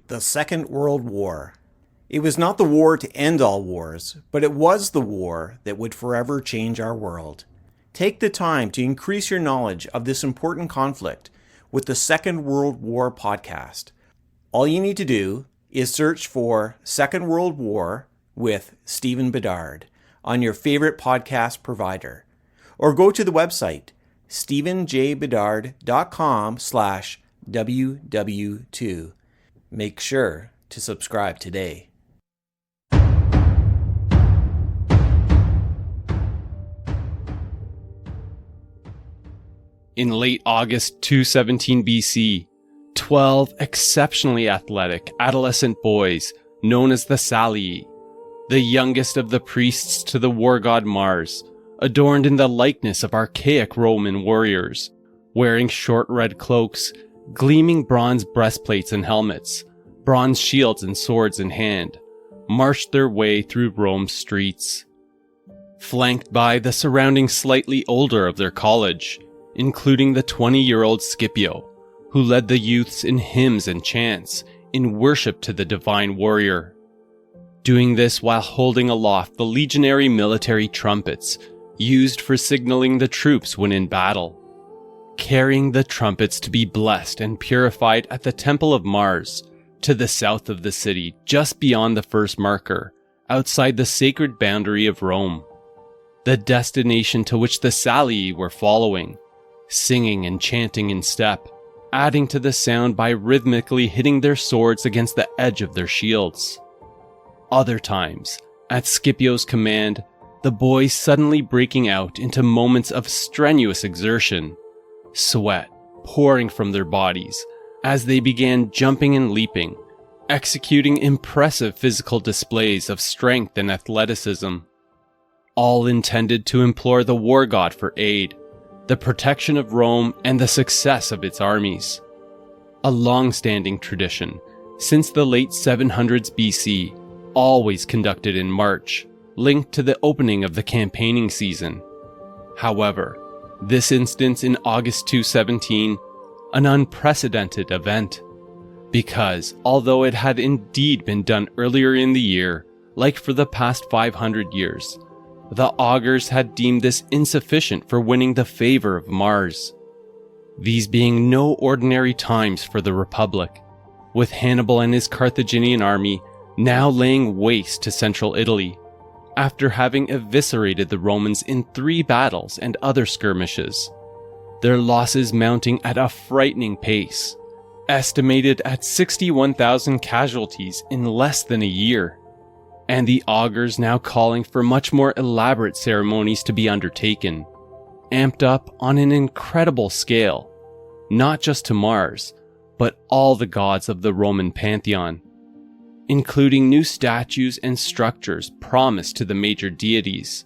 The Second World War. It was not the war to end all wars, but it was the war that would forever change our world. Take the time to increase your knowledge of this important conflict with the Second World War podcast. All you need to do is search for Second World War with Stephen Bedard on your favorite podcast provider, or go to the website stephenjbedard.com/WW2. Make sure to subscribe today. In late August 217 BC, 12 exceptionally athletic adolescent boys, known as the Salii, the youngest of the priests to the war god Mars, adorned in the likeness of archaic Roman warriors, wearing short red cloaks, gleaming bronze breastplates and helmets, bronze shields and swords in hand, marched their way through Rome's streets. Flanked by the surrounding slightly older of their college, including the 20-year-old Scipio, who led the youths in hymns and chants in worship to the divine warrior. Doing this while holding aloft the legionary military trumpets used for signaling the troops when in battle. Carrying the trumpets to be blessed and purified at the Temple of Mars, to the south of the city, just beyond the first marker, outside the sacred boundary of Rome. The destination to which the Salii were following, singing and chanting in step, adding to the sound by rhythmically hitting their swords against the edge of their shields. Other times, at Scipio's command, the boys suddenly breaking out into moments of strenuous exertion, sweat pouring from their bodies as they began jumping and leaping, executing impressive physical displays of strength and athleticism, all intended to implore the war god for aid, the protection of Rome, and the success of its armies. A long-standing tradition, since the late 700s BC, always conducted in March, linked to the opening of the campaigning season. However, this instance in August 217, an unprecedented event, because although it had indeed been done earlier in the year, like for the past 500 years, the augurs had deemed this insufficient for winning the favor of Mars. These being no ordinary times for the Republic, with Hannibal and his Carthaginian army now laying waste to central Italy, after having eviscerated the Romans in 3 battles and other skirmishes, their losses mounting at a frightening pace, estimated at 61,000 casualties in less than a year, and the augurs now calling for much more elaborate ceremonies to be undertaken, amped up on an incredible scale, not just to Mars, but all the gods of the Roman pantheon, including new statues and structures promised to the major deities,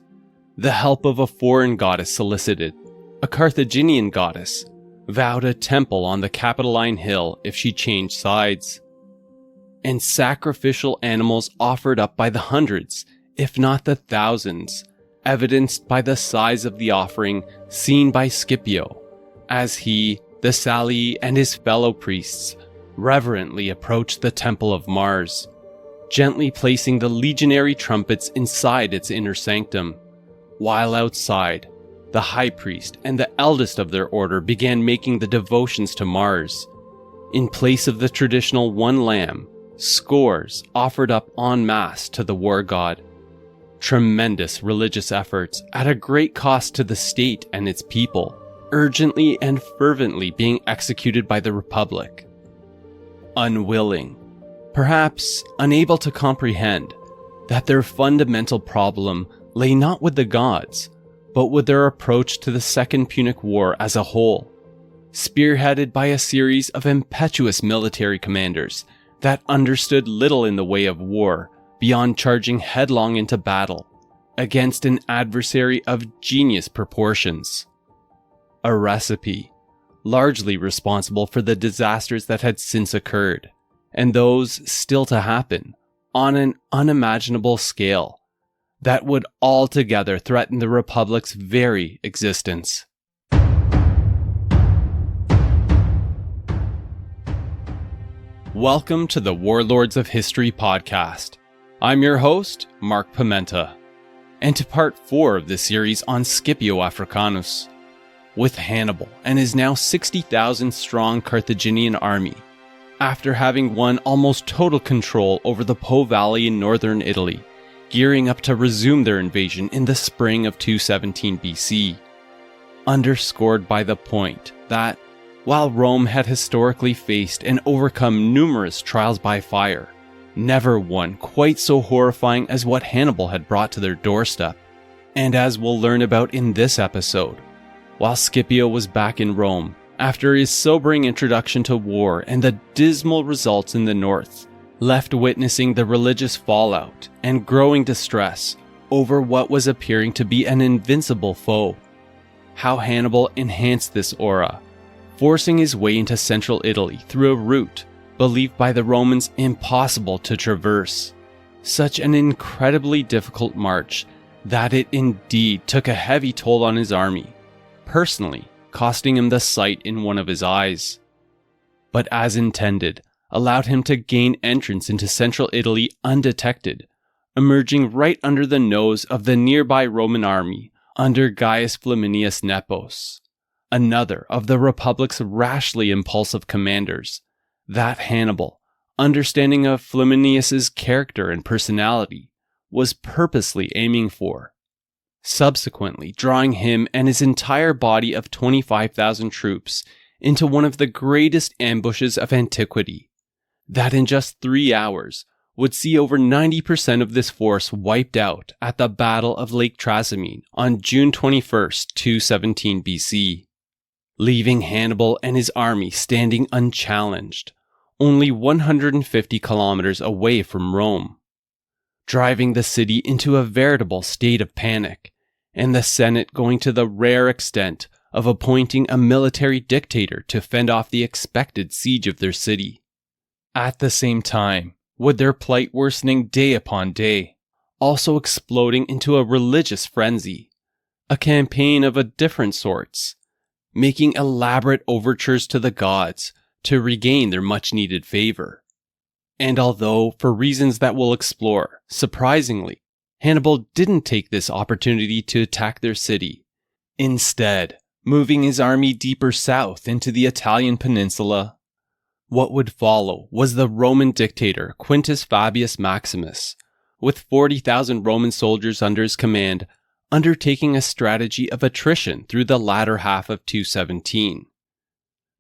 the help of a foreign goddess solicited, a Carthaginian goddess vowed a temple on the Capitoline Hill if she changed sides, and sacrificial animals offered up by the hundreds, if not the thousands, evidenced by the size of the offering seen by Scipio, as he, the Salii, and his fellow priests reverently approached the Temple of Mars, gently placing the legionary trumpets inside its inner sanctum, while outside, the high priest and the eldest of their order began making the devotions to Mars. In place of the traditional one lamb, scores offered up en masse to the war god. Tremendous religious efforts at a great cost to the state and its people, urgently and fervently being executed by the Republic. Unwilling, perhaps unable to comprehend, that their fundamental problem lay not with the gods, but with their approach to the Second Punic War as a whole, spearheaded by a series of impetuous military commanders that understood little in the way of war beyond charging headlong into battle against an adversary of genius proportions. A recipe largely responsible for the disasters that had since occurred, and those still to happen, on an unimaginable scale, that would altogether threaten the Republic's very existence. Welcome to the Warlords of History podcast. I'm your host, Mark Pimenta, and to part 4 of the series on Scipio Africanus. With Hannibal and his now 60,000 strong Carthaginian army, after having won almost total control over the Po Valley in northern Italy, gearing up to resume their invasion in the spring of 217 BC, underscored by the point that, while Rome had historically faced and overcome numerous trials by fire, never one quite so horrifying as what Hannibal had brought to their doorstep. And as we'll learn about in this episode, while Scipio was back in Rome, after his sobering introduction to war and the dismal results in the north, left witnessing the religious fallout and growing distress over what was appearing to be an invincible foe, how Hannibal enhanced this aura, forcing his way into central Italy through a route believed by the Romans impossible to traverse. Such an incredibly difficult march that it indeed took a heavy toll on his army, personally costing him the sight in one of his eyes. But as intended, allowed him to gain entrance into central Italy undetected, emerging right under the nose of the nearby Roman army under Gaius Flaminius Nepos, another of the Republic's rashly impulsive commanders, that Hannibal, understanding of Flaminius's character and personality, was purposely aiming for, subsequently drawing him and his entire body of 25,000 troops into one of the greatest ambushes of antiquity, that in just 3 hours would see over 90% of this force wiped out at the Battle of Lake Trasimene on June 21st, 217 BC. Leaving Hannibal and his army standing unchallenged, only 150 kilometers away from Rome, driving the city into a veritable state of panic, and the Senate going to the rare extent of appointing a military dictator to fend off the expected siege of their city. At the same time, with their plight worsening day upon day, also exploding into a religious frenzy, a campaign of a different sorts, making elaborate overtures to the gods to regain their much-needed favor. And although, for reasons that we'll explore, surprisingly, Hannibal didn't take this opportunity to attack their city, instead moving his army deeper south into the Italian peninsula, what would follow was the Roman dictator Quintus Fabius Maximus, with 40,000 Roman soldiers under his command, undertaking a strategy of attrition through the latter half of 217.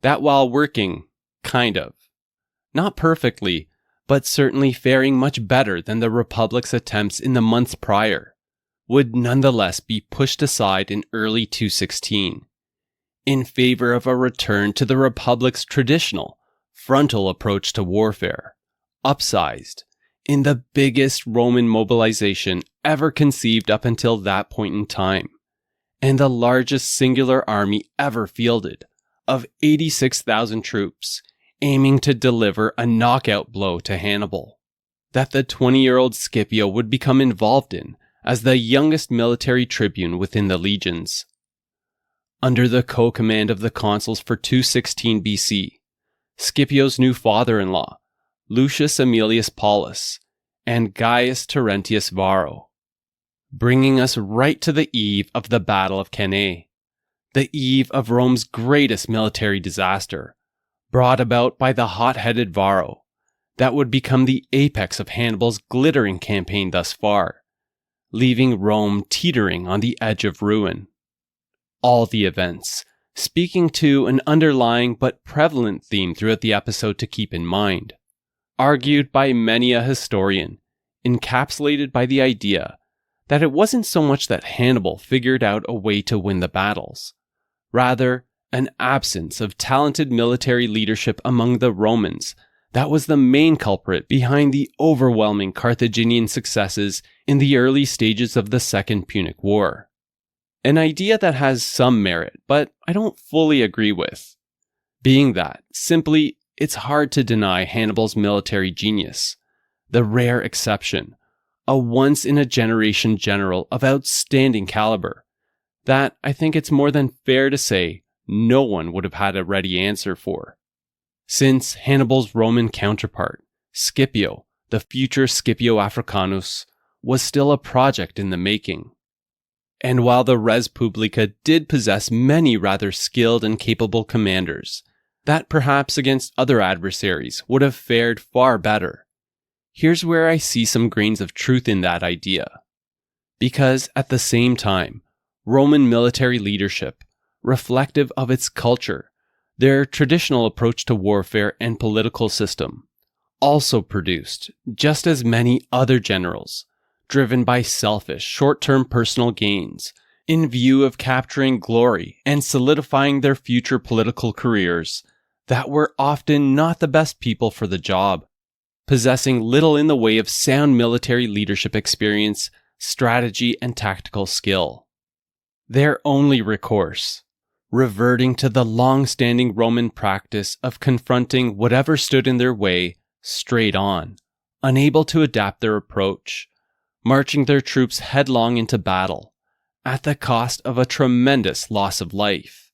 That while working, not perfectly, but certainly faring much better than the Republic's attempts in the months prior, would nonetheless be pushed aside in early 216, in favor of a return to the Republic's traditional, frontal approach to warfare, upsized, in the biggest Roman mobilization ever conceived up until that point in time, and the largest singular army ever fielded, of 86,000 troops, aiming to deliver a knockout blow to Hannibal, that the 20-year-old Scipio would become involved in as the youngest military tribune within the legions. Under the co-command of the consuls for 216 BC, Scipio's new father-in-law, Lucius Aemilius Paulus, and Gaius Terentius Varro, bringing us right to the eve of the Battle of Cannae, the eve of Rome's greatest military disaster, brought about by the hot-headed Varro, that would become the apex of Hannibal's glittering campaign thus far, leaving Rome teetering on the edge of ruin. All the events, speaking to an underlying but prevalent theme throughout the episode to keep in mind, argued by many a historian, encapsulated by the idea that it wasn't so much that Hannibal figured out a way to win the battles, rather an absence of talented military leadership among the Romans that was the main culprit behind the overwhelming Carthaginian successes in the early stages of the Second Punic War. An idea that has some merit, but I don't fully agree with, being that, simply, it's hard to deny Hannibal's military genius, the rare exception, a once-in-a-generation general of outstanding caliber, that I think it's more than fair to say no one would have had a ready answer for. since Hannibal's Roman counterpart, Scipio, the future Scipio Africanus, was still a project in the making. And while the Res Publica did possess many rather skilled and capable commanders, that perhaps against other adversaries would have fared far better, here's where I see some grains of truth in that idea. Because at the same time, Roman military leadership, reflective of its culture, their traditional approach to warfare and political system, also produced just as many other generals, driven by selfish, short-term personal gains, in view of capturing glory and solidifying their future political careers, that were often not the best people for the job, possessing little in the way of sound military leadership experience, strategy, and tactical skill. Their only recourse, reverting to the long-standing Roman practice of confronting whatever stood in their way straight on, unable to adapt their approach, marching their troops headlong into battle, at the cost of a tremendous loss of life.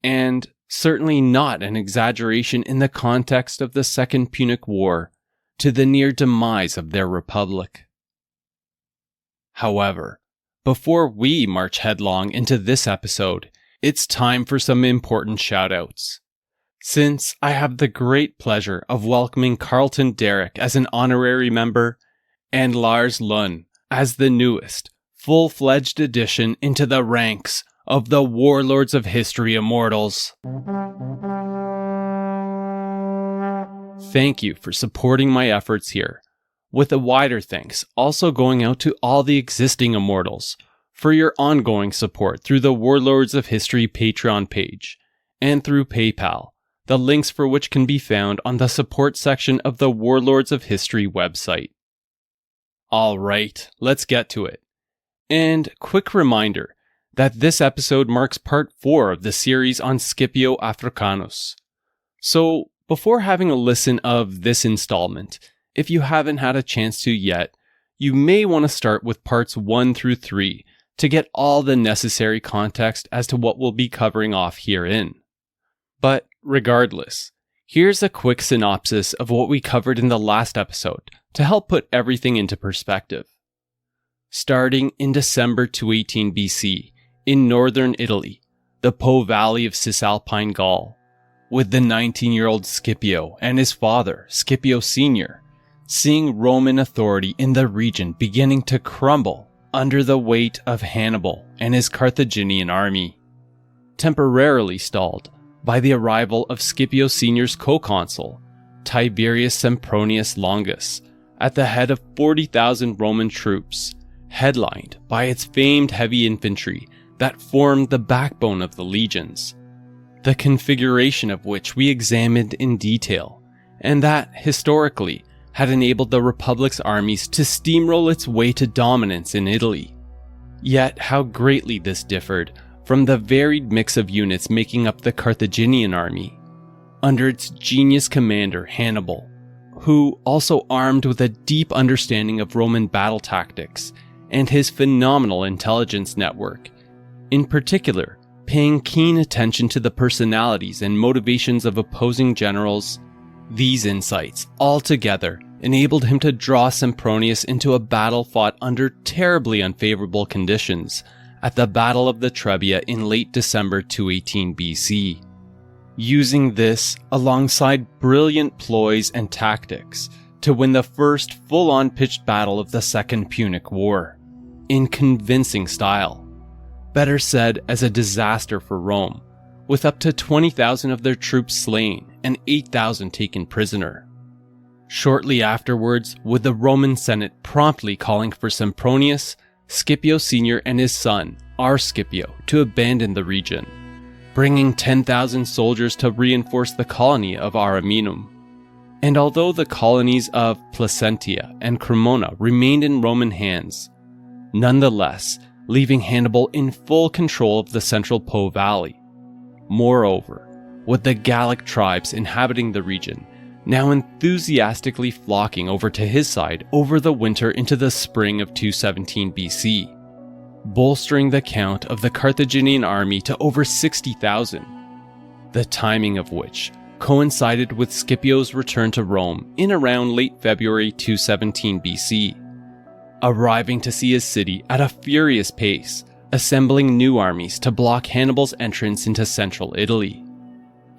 And certainly not an exaggeration in the context of the Second Punic War, to the near demise of their republic. However, before we march headlong into this episode, it's time for some important shoutouts. Since I have the great pleasure of welcoming Carlton Derrick as an honorary member, and Lars Lund as the newest, full-fledged addition into the ranks of the Warlords of History Immortals. Thank you for supporting my efforts here, with a wider thanks also going out to all the existing Immortals for your ongoing support through the Warlords of History Patreon page and through PayPal, the links for which can be found on the support section of the Warlords of History website. Alright, let's get to it. And quick reminder that this episode marks part 4 of the series on Scipio Africanus. So, before having a listen of this installment, if you haven't had a chance to yet, you may want to start with parts 1 through 3 to get all the necessary context as to what we'll be covering off herein. But regardless, here's a quick synopsis of what we covered in the last episode to help put everything into perspective. Starting in December 218 BC, in northern Italy, the Po Valley of Cisalpine Gaul, with the 19-year-old Scipio and his father, Scipio Sr., seeing Roman authority in the region beginning to crumble under the weight of Hannibal and his Carthaginian army, temporarily stalled by the arrival of Scipio Sr.'s co-consul, Tiberius Sempronius Longus, at the head of 40,000 Roman troops, headlined by its famed heavy infantry that formed the backbone of the legions, the configuration of which we examined in detail, and that, historically, had enabled the Republic's armies to steamroll its way to dominance in Italy. Yet how greatly this differed from the varied mix of units making up the Carthaginian army, under its genius commander Hannibal, who, also armed with a deep understanding of Roman battle tactics and his phenomenal intelligence network, in particular paying keen attention to the personalities and motivations of opposing generals, these insights altogether enabled him to draw Sempronius into a battle fought under terribly unfavorable conditions at the Battle of the Trebia in late December 218 BC. Using this alongside brilliant ploys and tactics to win the first full-on pitched battle of the Second Punic War, in convincing style. Better said, as a disaster for Rome, with up to 20,000 of their troops slain and 8,000 taken prisoner. Shortly afterwards, with the Roman Senate promptly calling for Sempronius, Scipio Sr. and his son, R. Scipio, to abandon the region, bringing 10,000 soldiers to reinforce the colony of Ariminum. And although the colonies of Placentia and Cremona remained in Roman hands, nonetheless leaving Hannibal in full control of the central Po Valley. Moreover, with the Gallic tribes inhabiting the region now enthusiastically flocking over to his side over the winter into the spring of 217 BC, bolstering the count of the Carthaginian army to over 60,000, the timing of which coincided with Scipio's return to Rome in around late February 217 BC, arriving to see his city at a furious pace, assembling new armies to block Hannibal's entrance into central Italy.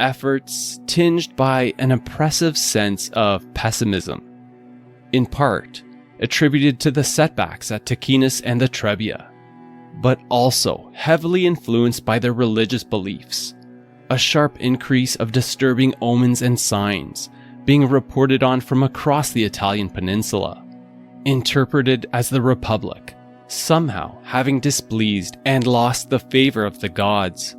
Efforts tinged by an oppressive sense of pessimism, in part attributed to the setbacks at Ticinus and the Trebia, but also heavily influenced by their religious beliefs. A sharp increase of disturbing omens and signs being reported on from across the Italian peninsula, interpreted as the Republic somehow having displeased and lost the favor of the gods.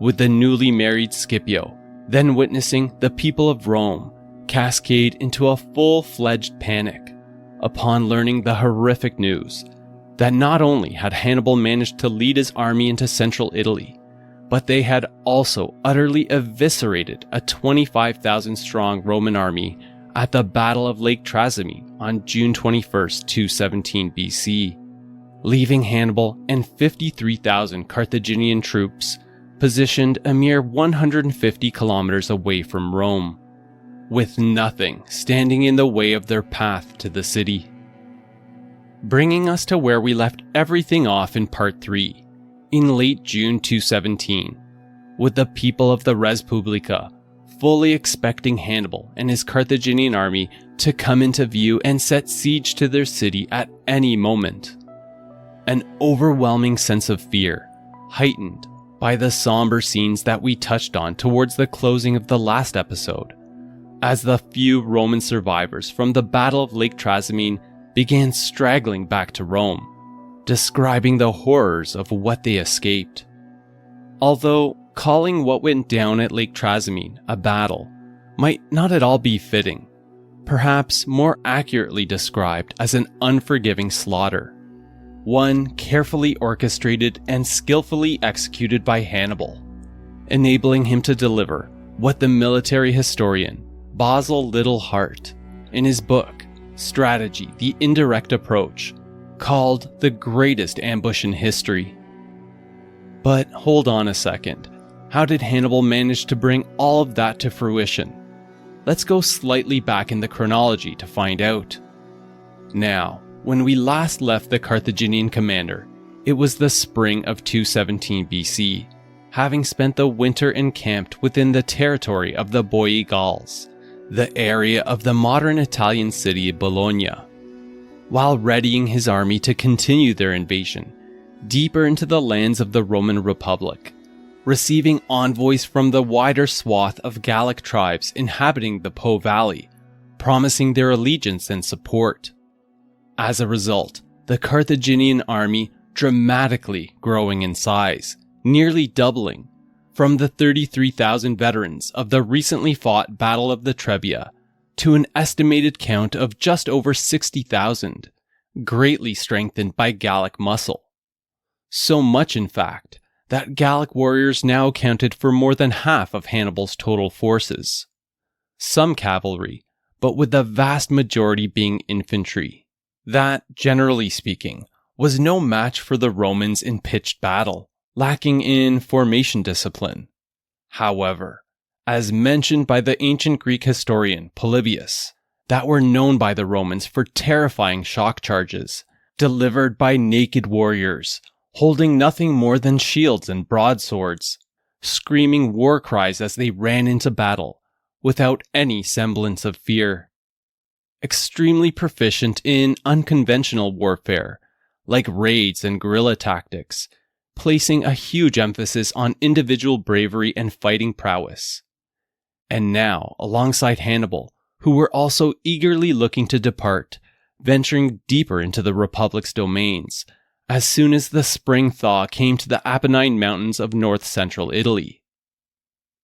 With the newly married Scipio then witnessing the people of Rome cascade into a full-fledged panic upon learning the horrific news that not only had Hannibal managed to lead his army into central Italy, but they had also utterly eviscerated a 25,000-strong Roman army at the Battle of Lake Trasimene on June 21st, 217 BC, leaving Hannibal and 53,000 Carthaginian troops positioned a mere 150 kilometers away from Rome, with nothing standing in the way of their path to the city. Bringing us to where we left everything off in part 3, in late June 217, with the people of the Res Publica fully expecting Hannibal and his Carthaginian army to come into view and set siege to their city at any moment. An overwhelming sense of fear, heightened by the somber scenes that we touched on towards the closing of the last episode, as the few Roman survivors from the Battle of Lake Trasimene began straggling back to Rome, describing the horrors of what they escaped. Although calling what went down at Lake Trasimene a battle might not at all be fitting, perhaps more accurately described as an unforgiving slaughter, one carefully orchestrated and skillfully executed by Hannibal, enabling him to deliver what the military historian Basil Littlehart, in his book Strategy, the Indirect Approach, called the greatest ambush in history. But hold on a second. How did Hannibal manage to bring all of that to fruition? Let's go slightly back in the chronology to find out. Now, when we last left the Carthaginian commander, it was the spring of 217 BC, having spent the winter encamped within the territory of the Boii Gauls, the area of the modern Italian city Bologna, while readying his army to continue their invasion deeper into the lands of the Roman Republic, receiving envoys from the wider swath of Gallic tribes inhabiting the Po Valley, promising their allegiance and support. As a result, the Carthaginian army dramatically growing in size, nearly doubling, from the 33,000 veterans of the recently fought Battle of the Trebia to an estimated count of just over 60,000, greatly strengthened by Gallic muscle. So much, in fact, that Gallic warriors now accounted for more than half of Hannibal's total forces. Some cavalry, but with the vast majority being infantry. That, generally speaking, was no match for the Romans in pitched battle, lacking in formation discipline. However, as mentioned by the ancient Greek historian Polybius, that were known by the Romans for terrifying shock charges, delivered by naked warriors, holding nothing more than shields and broadswords, screaming war cries as they ran into battle, without any semblance of fear. Extremely proficient in unconventional warfare, like raids and guerrilla tactics, placing a huge emphasis on individual bravery and fighting prowess. And now, alongside Hannibal, who were also eagerly looking to depart, venturing deeper into the Republic's domains, as soon as the spring thaw came to the Apennine Mountains of north-central Italy.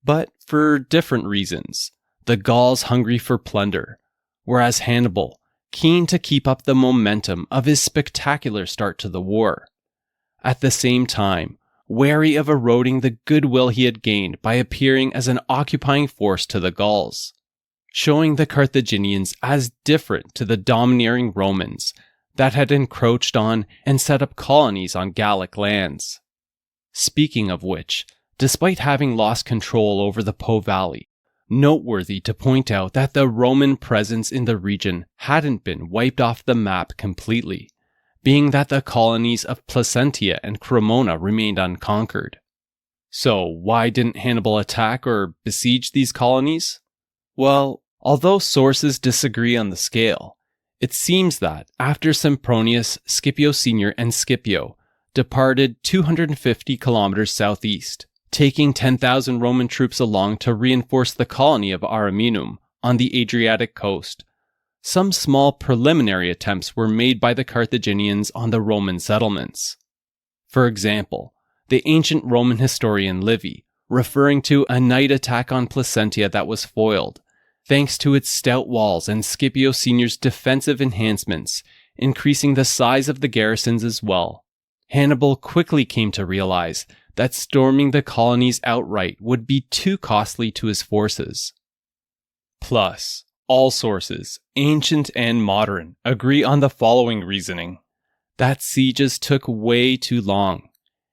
But for different reasons, the Gauls hungry for plunder, whereas Hannibal keen to keep up the momentum of his spectacular start to the war, at the same time wary of eroding the goodwill he had gained by appearing as an occupying force to the Gauls, showing the Carthaginians as different to the domineering Romans that had encroached on and set up colonies on Gallic lands. Speaking of which, despite having lost control over the Po Valley, noteworthy to point out that the Roman presence in the region hadn't been wiped off the map completely, being that the colonies of Placentia and Cremona remained unconquered. So why didn't Hannibal attack or besiege these colonies? Well, although sources disagree on the scale, it seems that after Sempronius, Scipio Sr., and Scipio departed 250 kilometers southeast, taking 10,000 Roman troops along to reinforce the colony of Ariminum on the Adriatic coast, some small preliminary attempts were made by the Carthaginians on the Roman settlements. For example, the ancient Roman historian Livy, referring to a night attack on Placentia that was foiled, thanks to its stout walls and Scipio Sr.'s defensive enhancements, increasing the size of the garrisons as well. Hannibal quickly came to realize that storming the colonies outright would be too costly to his forces. Plus, all sources, ancient and modern, agree on the following reasoning: that sieges took way too long,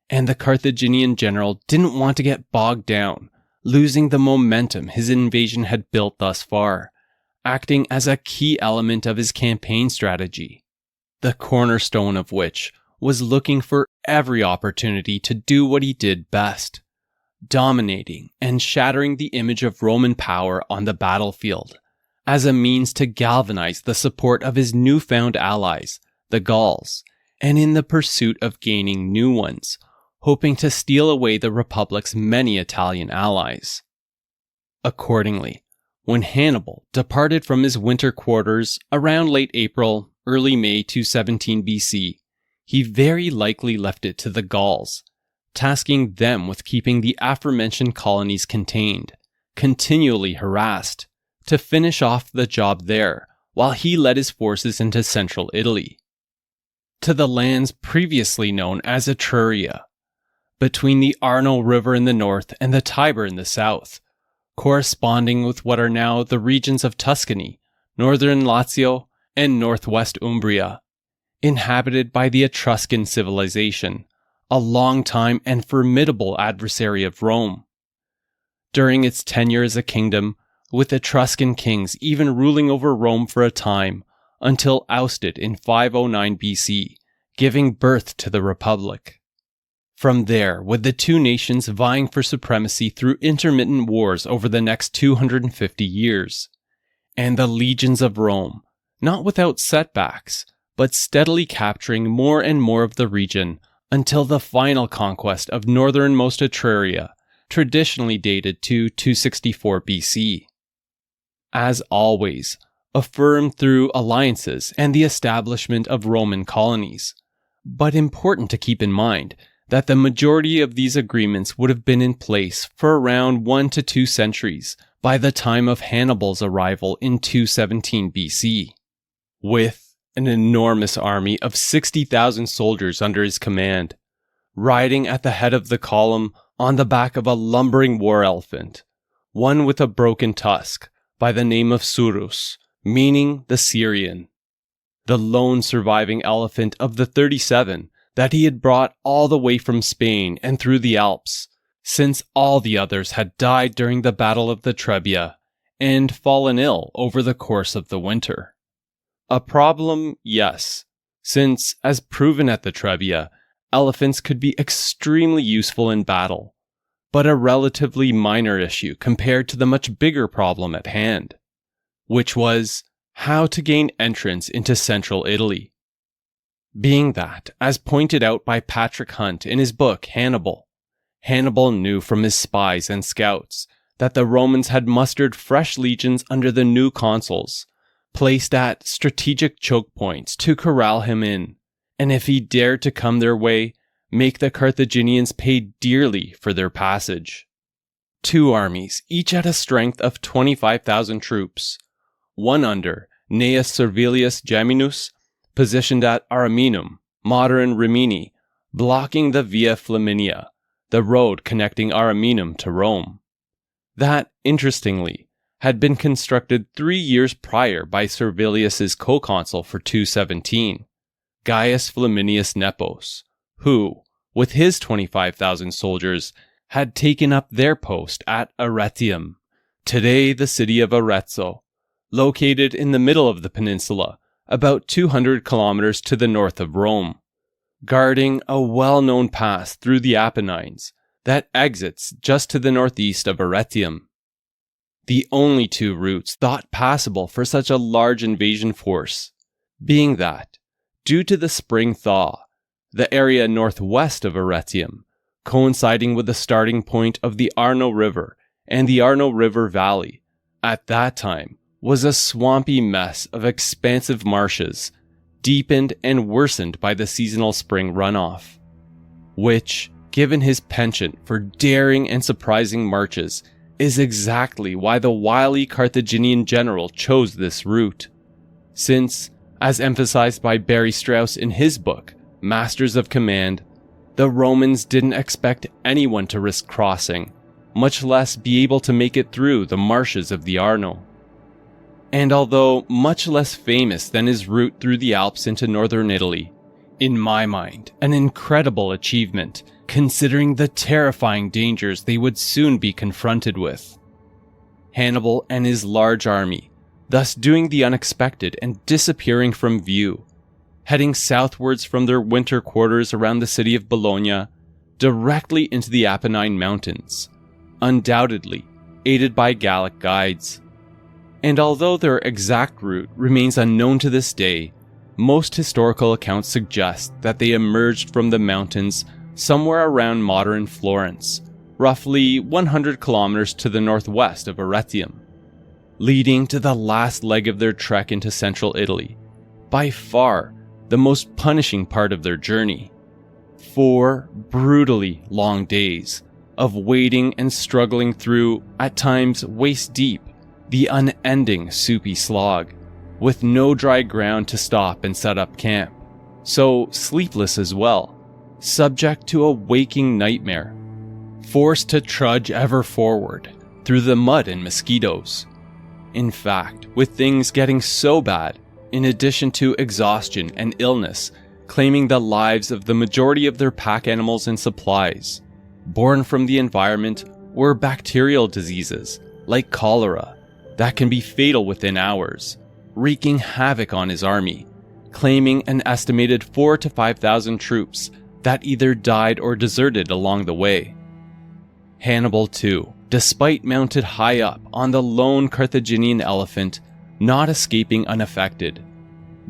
and the Carthaginian general didn't want to get bogged down, losing the momentum his invasion had built thus far, acting as a key element of his campaign strategy, the cornerstone of which was looking for every opportunity to do what he did best, dominating and shattering the image of Roman power on the battlefield, as a means to galvanize the support of his newfound allies, the Gauls, and in the pursuit of gaining new ones, hoping to steal away the Republic's many Italian allies. Accordingly, when Hannibal departed from his winter quarters around late April, early May 217 BC, he very likely left it to the Gauls, tasking them with keeping the aforementioned colonies contained, continually harassed, to finish off the job there, while he led his forces into central Italy, to the lands previously known as Etruria, between the Arno River in the north and the Tiber in the south, corresponding with what are now the regions of Tuscany, northern Lazio, and northwest Umbria, inhabited by the Etruscan civilization, a long-time and formidable adversary of Rome. During its tenure as a kingdom, with Etruscan kings even ruling over Rome for a time, until ousted in 509 BC, giving birth to the Republic. From there, with the two nations vying for supremacy through intermittent wars over the next 250 years, and the legions of Rome, not without setbacks, but steadily capturing more and more of the region until the final conquest of northernmost Etruria, traditionally dated to 264 BC. As always, affirmed through alliances and the establishment of Roman colonies, but important to keep in mind that the majority of these agreements would have been in place for around 1 to 2 centuries by the time of Hannibal's arrival in 217 BC. With an enormous army of 60,000 soldiers under his command, riding at the head of the column on the back of a lumbering war elephant, one with a broken tusk, by the name of Surus, meaning the Syrian, the lone surviving elephant of the 37 that he had brought all the way from Spain and through the Alps, since all the others had died during the Battle of the Trebia and fallen ill over the course of the winter. A problem, yes, since, as proven at the Trebia, elephants could be extremely useful in battle, but a relatively minor issue compared to the much bigger problem at hand, which was how to gain entrance into central Italy. Being that, as pointed out by Patrick Hunt in his book Hannibal, Hannibal knew from his spies and scouts that the Romans had mustered fresh legions under the new consuls, placed at strategic choke points to corral him in, and if he dared to come their way, make the Carthaginians pay dearly for their passage. 2 armies, each at a strength of 25,000 troops, one under Gnaeus Servilius Geminus, positioned at Ariminum, modern Rimini, blocking the Via Flaminia, the road connecting Ariminum to Rome. That, interestingly, had been constructed 3 years prior by Servilius's co-consul for 217, Gaius Flaminius Nepos, who, with his 25,000 soldiers, had taken up their post at Arretium, today the city of Arezzo, located in the middle of the peninsula, about 200 kilometers to the north of Rome, guarding a well-known pass through the Apennines that exits just to the northeast of Arretium. The only two routes thought passable for such a large invasion force, being that, due to the spring thaw, the area northwest of Arretium, coinciding with the starting point of the Arno River and the Arno River Valley, at that time was a swampy mess of expansive marshes, deepened and worsened by the seasonal spring runoff, which, given his penchant for daring and surprising marches, is exactly why the wily Carthaginian general chose this route, since, as emphasized by Barry Strauss in his book, Masters of Command, the Romans didn't expect anyone to risk crossing, much less be able to make it through the marshes of the Arno. And although much less famous than his route through the Alps into northern Italy, in my mind, an incredible achievement, considering the terrifying dangers they would soon be confronted with. Hannibal and his large army, thus doing the unexpected and disappearing from view, heading southwards from their winter quarters around the city of Bologna, directly into the Apennine Mountains, undoubtedly aided by Gallic guides. And although their exact route remains unknown to this day, most historical accounts suggest that they emerged from the mountains somewhere around modern Florence, roughly 100 kilometers to the northwest of Arretium, leading to the last leg of their trek into central Italy, by far the most punishing part of their journey. 4 brutally long days of wading and struggling through, at times waist-deep, the unending soupy slog, with no dry ground to stop and set up camp, so sleepless as well, subject to a waking nightmare, forced to trudge ever forward through the mud and mosquitoes. In fact, with things getting so bad, in addition to exhaustion and illness claiming the lives of the majority of their pack animals and supplies, born from the environment were bacterial diseases like cholera that can be fatal within hours, wreaking havoc on his army, claiming an estimated 4,000 to 5,000 troops that either died or deserted along the way. Hannibal, too, despite mounted high up on the lone Carthaginian elephant, not escaping unaffected,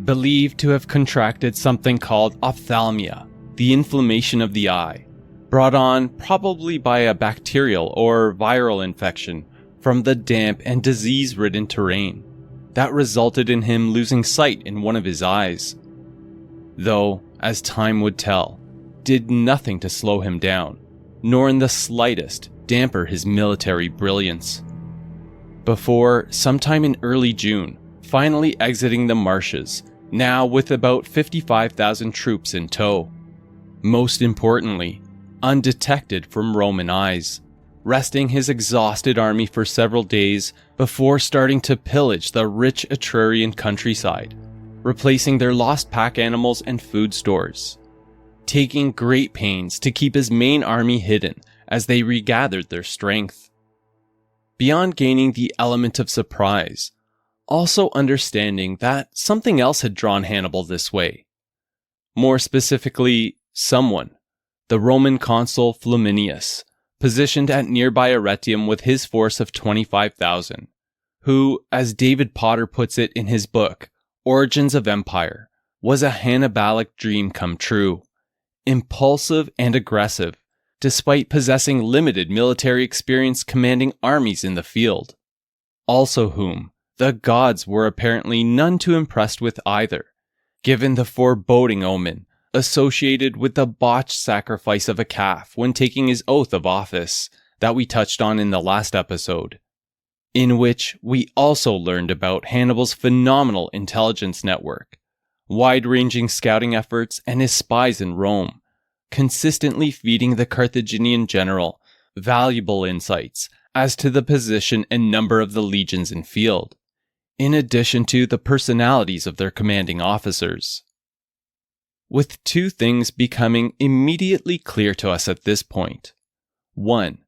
believed to have contracted something called ophthalmia, the inflammation of the eye, brought on probably by a bacterial or viral infection from the damp and disease-ridden terrain that resulted in him losing sight in one of his eyes, though, as time would tell, did nothing to slow him down, nor in the slightest damper his military brilliance. Before, sometime in early June, finally exiting the marshes, now with about 55,000 troops in tow. Most importantly, undetected from Roman eyes, resting his exhausted army for several days before starting to pillage the rich Etrurian countryside, replacing their lost pack animals and food stores, taking great pains to keep his main army hidden as they regathered their strength. Beyond gaining the element of surprise, also understanding that something else had drawn Hannibal this way. More specifically, someone, the Roman consul Flaminius, positioned at nearby Arretium with his force of 25,000, who, as David Potter puts it in his book, Origins of Empire, was a Hannibalic dream come true, impulsive and aggressive, despite possessing limited military experience commanding armies in the field. Also whom the gods were apparently none too impressed with either, given the foreboding omen associated with the botched sacrifice of a calf when taking his oath of office that we touched on in the last episode, in which we also learned about Hannibal's phenomenal intelligence network, wide-ranging scouting efforts, and his spies in Rome, consistently feeding the Carthaginian general valuable insights as to the position and number of the legions in field, in addition to the personalities of their commanding officers. With 2 things becoming immediately clear to us at this point. 1,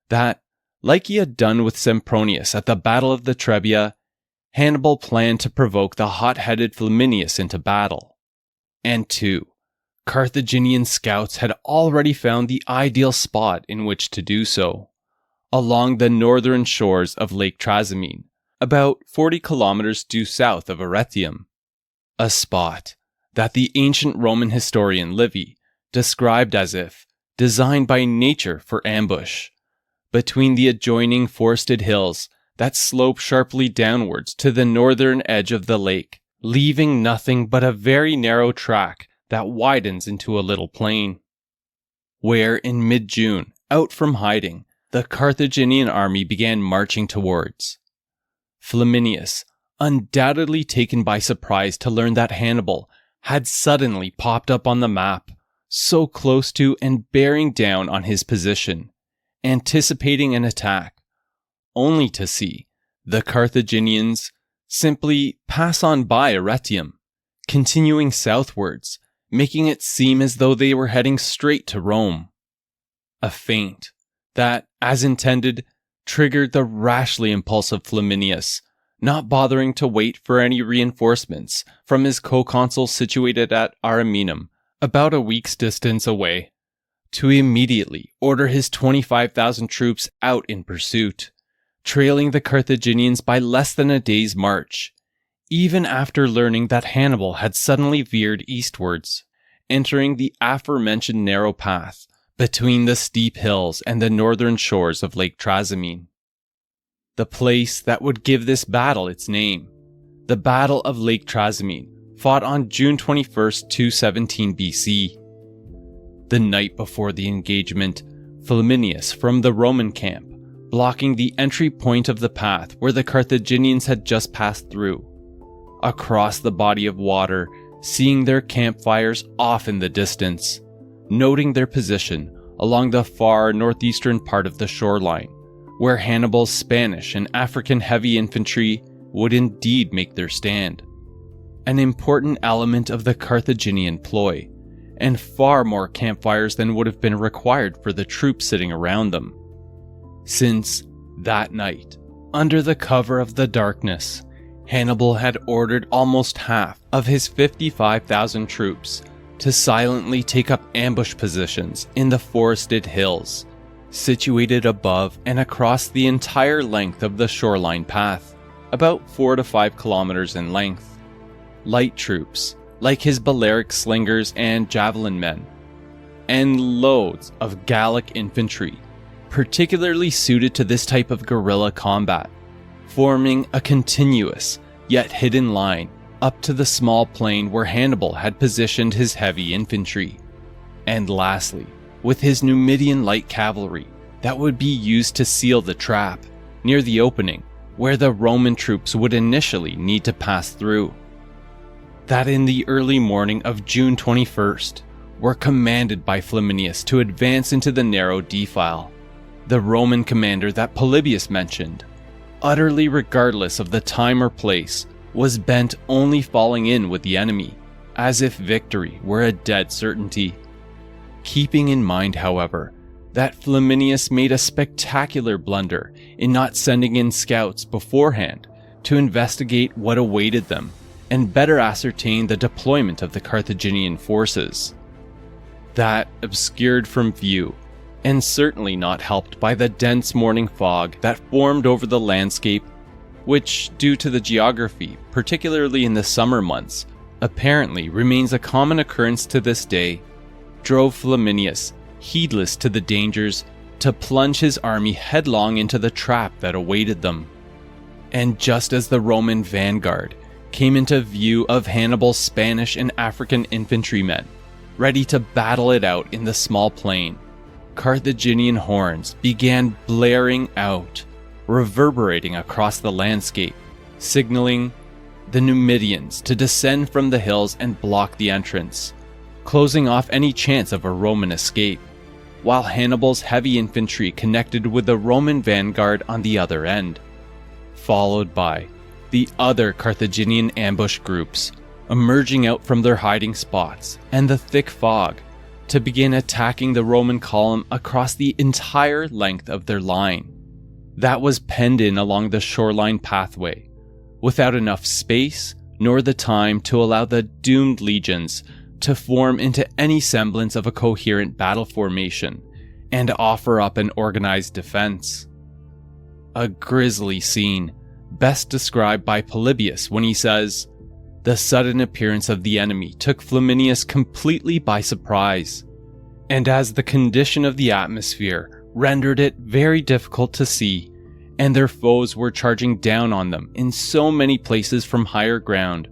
that, Like he had done with Sempronius at the Battle of the Trebia, Hannibal planned to provoke the hot-headed Flaminius into battle. And 2. Carthaginian scouts had already found the ideal spot in which to do so, along the northern shores of Lake Trasimene, about 40 kilometers due south of Arretium, a spot that the ancient Roman historian Livy described as if designed by nature for ambush, between the adjoining forested hills that slope sharply downwards to the northern edge of the lake, leaving nothing but a very narrow track that widens into a little plain. Where in mid-June, out from hiding, the Carthaginian army began marching towards. Flaminius, undoubtedly taken by surprise to learn that Hannibal had suddenly popped up on the map, so close to and bearing down on his position, anticipating an attack, only to see the Carthaginians simply pass on by Arretium, continuing southwards, making it seem as though they were heading straight to Rome. A feint that, as intended, triggered the rashly impulsive Flaminius, not bothering to wait for any reinforcements from his co-consul situated at Ariminum, about a week's distance away, to immediately order his 25,000 troops out in pursuit, trailing the Carthaginians by less than a day's march, even after learning that Hannibal had suddenly veered eastwards, entering the aforementioned narrow path between the steep hills and the northern shores of Lake Trasimene. The place that would give this battle its name, the Battle of Lake Trasimene, fought on June 21st, 217 BC. The night before the engagement, Flaminius from the Roman camp, blocking the entry point of the path where the Carthaginians had just passed through, across the body of water, seeing their campfires off in the distance, noting their position along the far northeastern part of the shoreline, where Hannibal's Spanish and African heavy infantry would indeed make their stand. An important element of the Carthaginian ploy, and far more campfires than would have been required for the troops sitting around them. Since, that night, under the cover of the darkness, Hannibal had ordered almost half of his 55,000 troops to silently take up ambush positions in the forested hills, situated above and across the entire length of the shoreline path, about 4 to 5 kilometers in length. Light troops, like his Balearic slingers and javelin men, and loads of Gallic infantry, particularly suited to this type of guerrilla combat, forming a continuous, yet hidden line up to the small plain where Hannibal had positioned his heavy infantry. And lastly, with his Numidian light cavalry that would be used to seal the trap near the opening where the Roman troops would initially need to pass through. That in the early morning of June 21st were commanded by Flaminius to advance into the narrow defile, the Roman commander that Polybius mentioned, utterly regardless of the time or place, was bent only falling in with the enemy, as if victory were a dead certainty. Keeping in mind, however, that Flaminius made a spectacular blunder in not sending in scouts beforehand to investigate what awaited them and better ascertain the deployment of the Carthaginian forces. That, obscured from view, and certainly not helped by the dense morning fog that formed over the landscape, which, due to the geography, particularly in the summer months, apparently remains a common occurrence to this day, drove Flaminius, heedless to the dangers, to plunge his army headlong into the trap that awaited them. And just as the Roman vanguard came into view of Hannibal's Spanish and African infantrymen, ready to battle it out in the small plain, Carthaginian horns began blaring out, reverberating across the landscape, signaling the Numidians to descend from the hills and block the entrance, closing off any chance of a Roman escape, while Hannibal's heavy infantry connected with the Roman vanguard on the other end, followed by the other Carthaginian ambush groups emerging out from their hiding spots and the thick fog to begin attacking the Roman column across the entire length of their line. that was penned in along the shoreline pathway, without enough space nor the time to allow the doomed legions to form into any semblance of a coherent battle formation and offer up an organized defense. A grisly scene, best described by Polybius when he says, "The sudden appearance of the enemy took Flaminius completely by surprise, and as the condition of the atmosphere rendered it very difficult to see, and their foes were charging down on them in so many places from higher ground,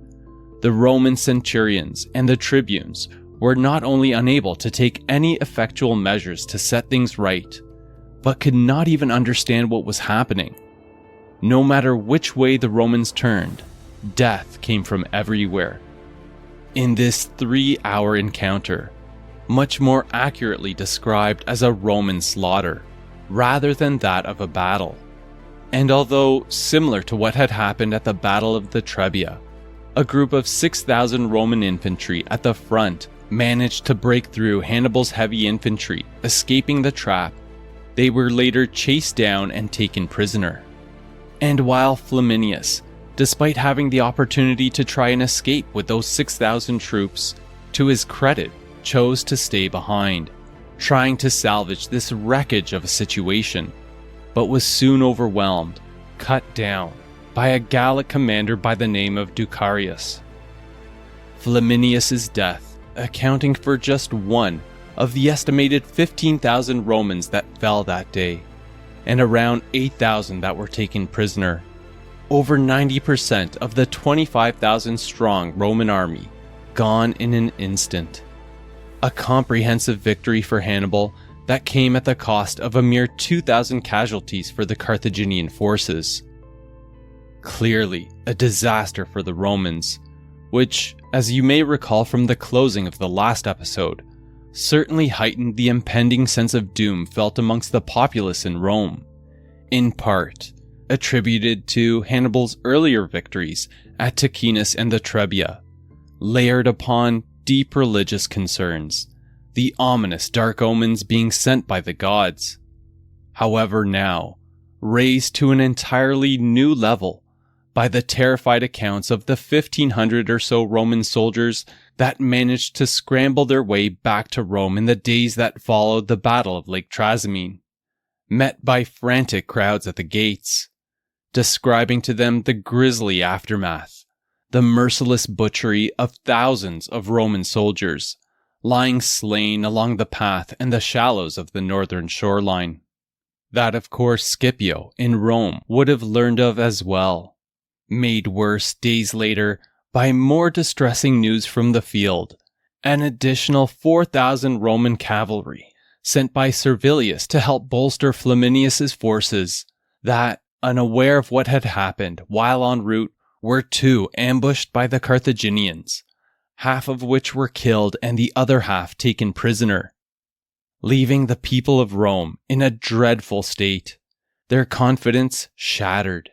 the Roman centurions and the tribunes were not only unable to take any effectual measures to set things right, but could not even understand what was happening. No matter which way the Romans turned, death came from everywhere." In this 3-hour encounter, much more accurately described as a Roman slaughter, rather than that of a battle. And although similar to what had happened at the Battle of the Trebia, a group of 6,000 Roman infantry at the front managed to break through Hannibal's heavy infantry, escaping the trap, they were later chased down and taken prisoner. And while Flaminius, despite having the opportunity to try and escape with those 6,000 troops, to his credit, chose to stay behind, trying to salvage this wreckage of a situation, but was soon overwhelmed, cut down, by a Gallic commander by the name of Ducarius. Flaminius's death, accounting for just one of the estimated 15,000 Romans that fell that day, and around 8,000 that were taken prisoner. Over 90% of the 25,000 strong Roman army gone in an instant. A comprehensive victory for Hannibal that came at the cost of a mere 2,000 casualties for the Carthaginian forces. Clearly a disaster for the Romans, which, as you may recall from the closing of the last episode, certainly heightened the impending sense of doom felt amongst the populace in Rome, in part attributed to Hannibal's earlier victories at Ticinus and the Trebia, layered upon deep religious concerns, the ominous dark omens being sent by the gods. However, now, raised to an entirely new level by the terrified accounts of the 1,500 or so Roman soldiers that managed to scramble their way back to Rome in the days that followed the Battle of Lake Trasimene, met by frantic crowds at the gates, describing to them the grisly aftermath, the merciless butchery of thousands of Roman soldiers, lying slain along the path and the shallows of the northern shoreline. That, of course, Scipio in Rome would have learned of as well, made worse days later by more distressing news from the field, an additional 4,000 Roman cavalry sent by Servilius to help bolster Flaminius's forces that, unaware of what had happened while en route, were too ambushed by the Carthaginians, half of which were killed and the other half taken prisoner, leaving the people of Rome in a dreadful state, their confidence shattered,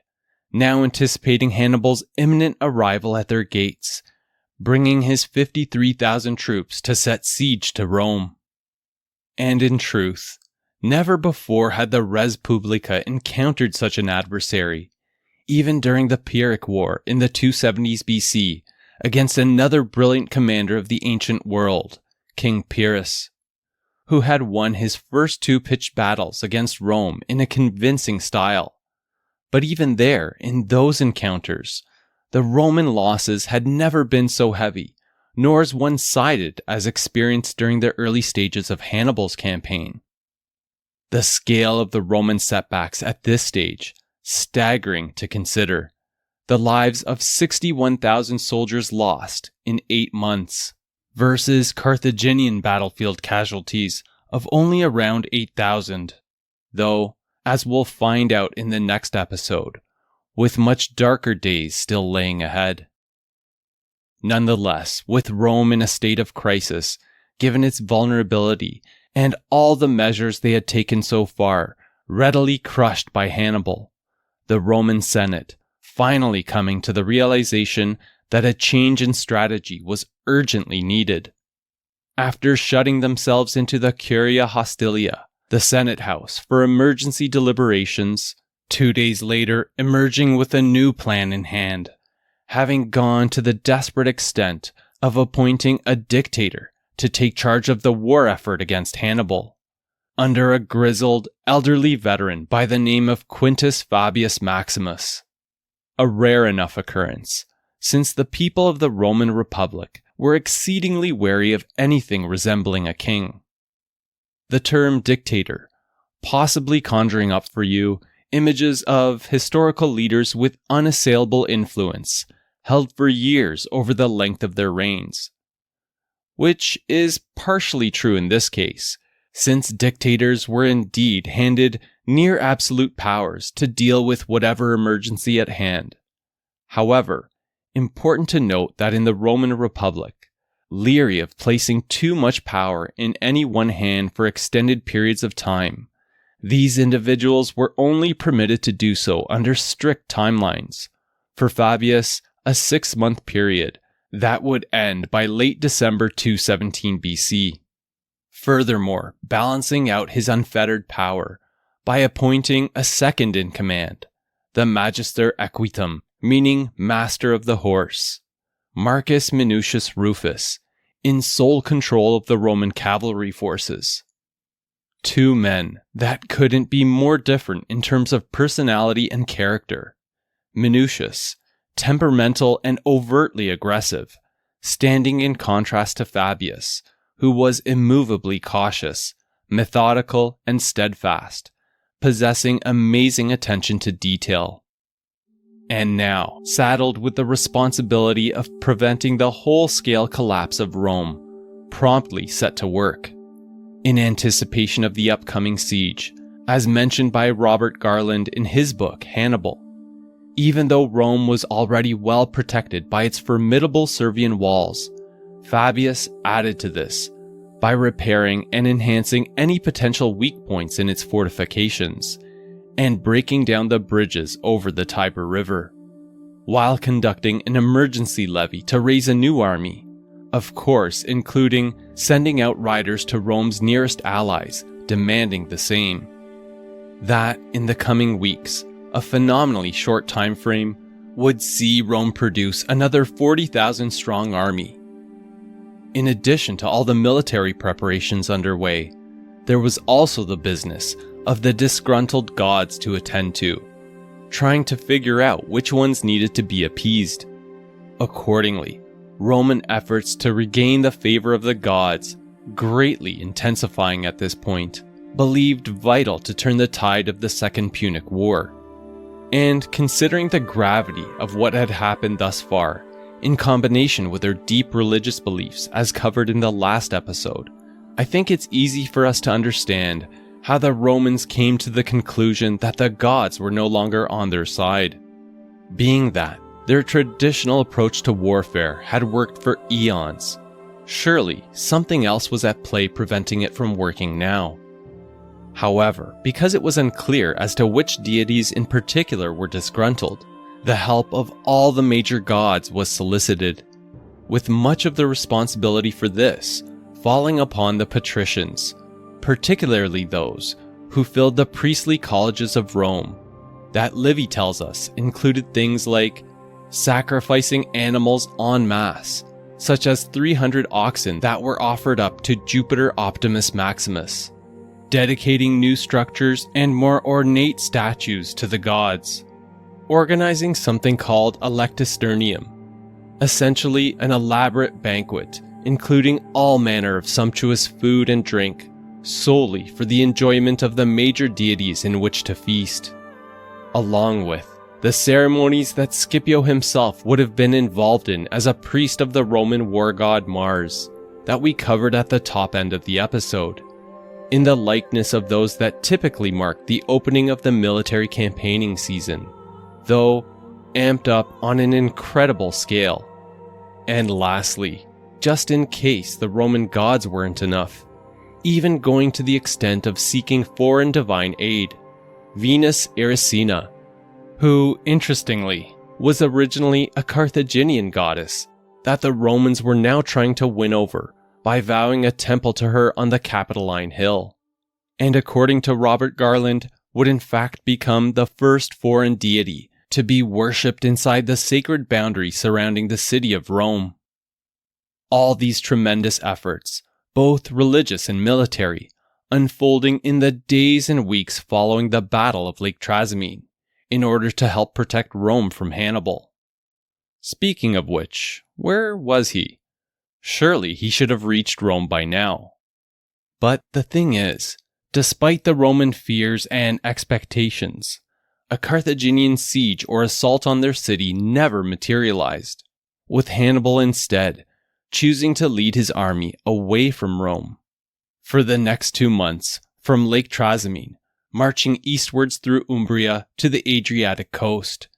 now anticipating Hannibal's imminent arrival at their gates, bringing his 53,000 troops to set siege to Rome. And in truth, never before had the res publica encountered such an adversary, even during the Pyrrhic War in the 270s BC against another brilliant commander of the ancient world, King Pyrrhus, who had won his first 2 pitched battles against Rome in a convincing style. But even there, in those encounters, the Roman losses had never been so heavy, nor as one-sided as experienced during the early stages of Hannibal's campaign. The scale of the Roman setbacks at this stage, staggering to consider. The lives of 61,000 soldiers lost in 8 months, versus Carthaginian battlefield casualties of only around 8,000, though, as we'll find out in the next episode, with much darker days still laying ahead. Nonetheless, with Rome in a state of crisis, given its vulnerability and all the measures they had taken so far, readily crushed by Hannibal, the Roman Senate finally coming to the realization that a change in strategy was urgently needed. After shutting themselves into the Curia Hostilia, the Senate House, for emergency deliberations, 2 days later emerging with a new plan in hand, having gone to the desperate extent of appointing a dictator to take charge of the war effort against Hannibal, under a grizzled, elderly veteran by the name of Quintus Fabius Maximus. A rare enough occurrence, since the people of the Roman Republic were exceedingly wary of anything resembling a king. The term dictator, possibly conjuring up for you images of historical leaders with unassailable influence, held for years over the length of their reigns. Which is partially true in this case, since dictators were indeed handed near absolute powers to deal with whatever emergency at hand. However, important to note that in the Roman Republic, leery of placing too much power in any one hand for extended periods of time, these individuals were only permitted to do so under strict timelines. For Fabius, a 6-month period that would end by late December 217 BC. Furthermore, balancing out his unfettered power by appointing a second in command, the Magister Equitum, meaning master of the horse, Marcus Minucius Rufus, in sole control of the Roman cavalry forces. 2 men that couldn't be more different in terms of personality and character. Minucius, temperamental and overtly aggressive, standing in contrast to Fabius, who was immovably cautious, methodical, and steadfast, possessing amazing attention to detail. And now, saddled with the responsibility of preventing the whole-scale collapse of Rome, promptly set to work, in anticipation of the upcoming siege, as mentioned by Robert Garland in his book Hannibal. Even though Rome was already well protected by its formidable Servian walls, Fabius added to this by repairing and enhancing any potential weak points in its fortifications, and breaking down the bridges over the Tiber River, while conducting an emergency levy to raise a new army, of course including sending out riders to Rome's nearest allies, demanding the same. That, in the coming weeks, a phenomenally short time frame, would see Rome produce another 40,000 strong army. In addition to all the military preparations underway, there was also the business of the disgruntled gods to attend to, trying to figure out which ones needed to be appeased. Accordingly, Roman efforts to regain the favor of the gods, greatly intensifying at this point, believed vital to turn the tide of the Second Punic War. And considering the gravity of what had happened thus far, in combination with their deep religious beliefs as covered in the last episode, I think it's easy for us to understand how the Romans came to the conclusion that the gods were no longer on their side. Being that their traditional approach to warfare had worked for eons, surely something else was at play preventing it from working now. However, because it was unclear as to which deities in particular were disgruntled, the help of all the major gods was solicited, with much of the responsibility for this falling upon the patricians, particularly those who filled the priestly colleges of Rome, that Livy tells us included things like sacrificing animals en masse, such as 300 oxen that were offered up to Jupiter Optimus Maximus, dedicating new structures and more ornate statues to the gods, organizing something called a lectisternium, essentially an elaborate banquet including all manner of sumptuous food and drink, solely for the enjoyment of the major deities in which to feast, along with the ceremonies that Scipio himself would have been involved in as a priest of the Roman war god Mars, that we covered at the top end of the episode, in the likeness of those that typically mark the opening of the military campaigning season, though amped up on an incredible scale. And lastly, just in case the Roman gods weren't enough, even going to the extent of seeking foreign divine aid, Venus Erycina, who, interestingly, was originally a Carthaginian goddess that the Romans were now trying to win over by vowing a temple to her on the Capitoline Hill. And according to Robert Garland, would in fact become the first foreign deity to be worshipped inside the sacred boundary surrounding the city of Rome. All these tremendous efforts, both religious and military, unfolding in the days and weeks following the Battle of Lake Trasimene, in order to help protect Rome from Hannibal. Speaking of which, where was he? Surely he should have reached Rome by now. But the thing is, despite the Roman fears and expectations, a Carthaginian siege or assault on their city never materialized, with Hannibal instead choosing to lead his army away from Rome. For the next 2 months, from Lake Trasimene, marching eastwards through Umbria to the Adriatic coast,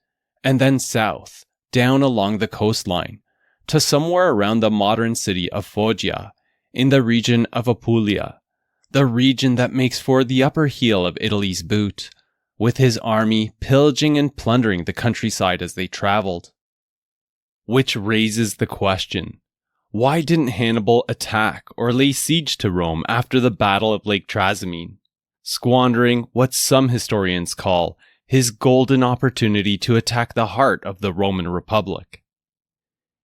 and then south, down along the coastline, to somewhere around the modern city of Foggia, in the region of Apulia, the region that makes for the upper heel of Italy's boot, with his army pillaging and plundering the countryside as they traveled. Which raises the question, why didn't Hannibal attack or lay siege to Rome after the Battle of Lake Trasimene, squandering what some historians call his golden opportunity to attack the heart of the Roman Republic?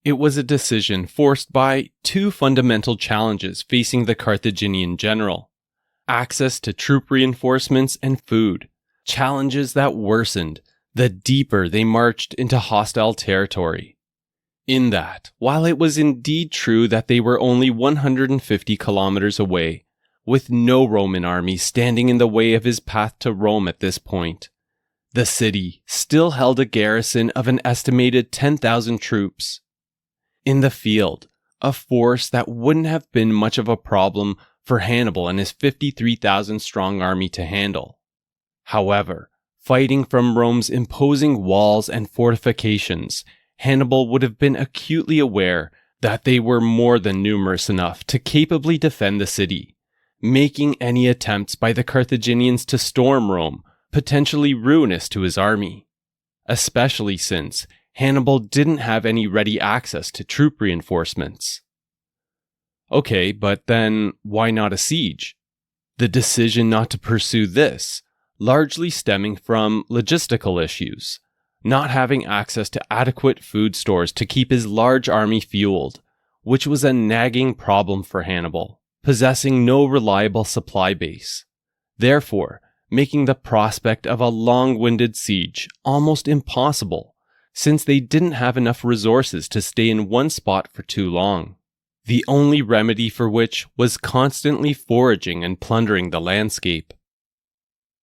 It was a decision forced by two fundamental challenges facing the Carthaginian general: access to troop reinforcements and food, challenges that worsened the deeper they marched into hostile territory. In that, while it was indeed true that they were only 150 kilometers away, with no Roman army standing in the way of his path to Rome at this point, the city still held a garrison of an estimated 10,000 troops. In the field, a force that wouldn't have been much of a problem for Hannibal and his 53,000 strong army to handle. However, fighting from Rome's imposing walls and fortifications, Hannibal would have been acutely aware that they were more than numerous enough to capably defend the city, making any attempts by the Carthaginians to storm Rome potentially ruinous to his army, especially since Hannibal didn't have any ready access to troop reinforcements. Okay, but then why not a siege? The decision not to pursue this largely stemming from logistical issues, not having access to adequate food stores to keep his large army fueled, which was a nagging problem for Hannibal, possessing no reliable supply base, therefore making the prospect of a long-winded siege almost impossible, since they didn't have enough resources to stay in one spot for too long, the only remedy for which was constantly foraging and plundering the landscape.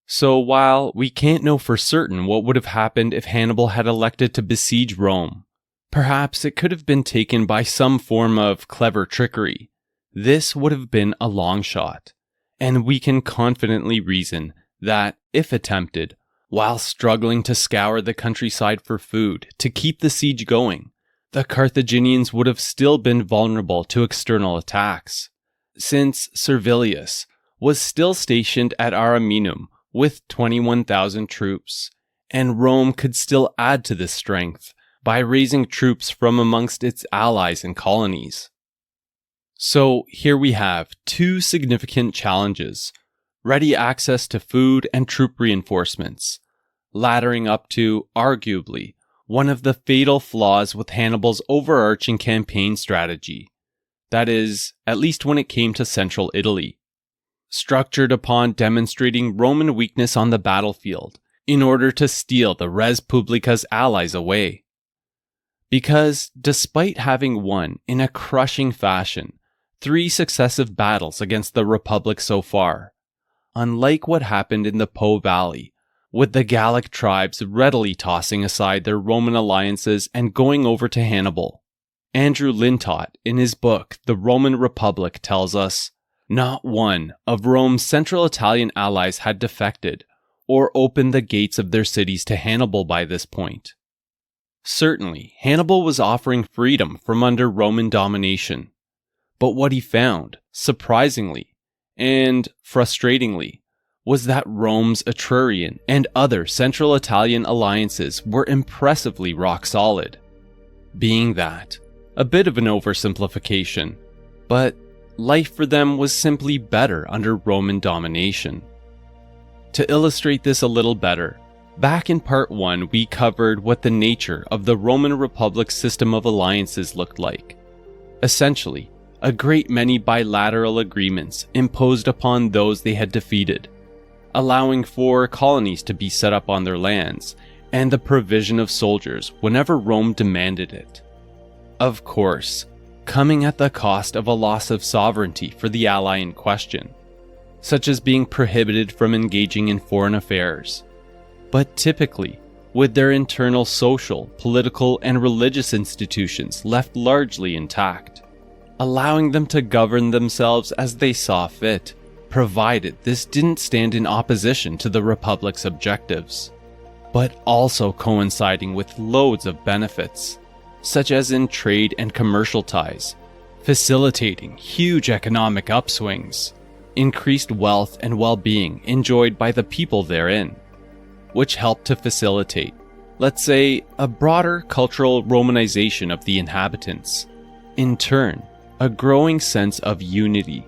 So while we can't know for certain what would have happened if Hannibal had elected to besiege Rome, perhaps it could have been taken by some form of clever trickery, this would have been a long shot, and we can confidently reason that, if attempted, while struggling to scour the countryside for food to keep the siege going, the Carthaginians would have still been vulnerable to external attacks, since Servilius was still stationed at Ariminum with 21,000 troops, and Rome could still add to this strength by raising troops from amongst its allies and colonies. So here we have two significant challenges: ready access to food and troop reinforcements, laddering up to, arguably, one of the fatal flaws with Hannibal's overarching campaign strategy, that is, at least when it came to central Italy, structured upon demonstrating Roman weakness on the battlefield in order to steal the res publica's allies away. Because despite having won in a crushing fashion 3 successive battles against the Republic so far, unlike what happened in the Po Valley, with the Gallic tribes readily tossing aside their Roman alliances and going over to Hannibal, Andrew Lintott, in his book The Roman Republic, tells us not one of Rome's central Italian allies had defected or opened the gates of their cities to Hannibal by this point. Certainly, Hannibal was offering freedom from under Roman domination, but what he found, surprisingly and frustratingly, was that Rome's Etrurian and other central Italian alliances were impressively rock solid. Being that, a bit of an oversimplification, but life for them was simply better under Roman domination. To illustrate this a little better, back in part 1 we covered what the nature of the Roman Republic's system of alliances looked like. Essentially, a great many bilateral agreements imposed upon those they had defeated, allowing for colonies to be set up on their lands, and the provision of soldiers whenever Rome demanded it. Of course, coming at the cost of a loss of sovereignty for the ally in question, such as being prohibited from engaging in foreign affairs, but typically with their internal social, political, and religious institutions left largely intact, allowing them to govern themselves as they saw fit, provided this didn't stand in opposition to the Republic's objectives, but also coinciding with loads of benefits, such as in trade and commercial ties, facilitating huge economic upswings, increased wealth and well-being enjoyed by the people therein, which helped to facilitate, let's say, a broader cultural Romanization of the inhabitants. In turn, a growing sense of unity.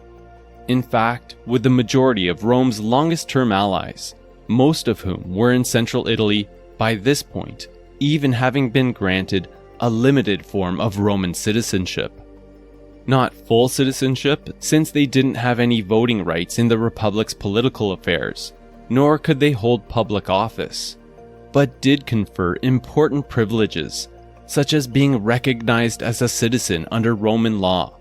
In fact, with the majority of Rome's longest-term allies, most of whom were in central Italy by this point, even having been granted a limited form of Roman citizenship. Not full citizenship, since they didn't have any voting rights in the Republic's political affairs, nor could they hold public office, but did confer important privileges, such as being recognized as a citizen under Roman law,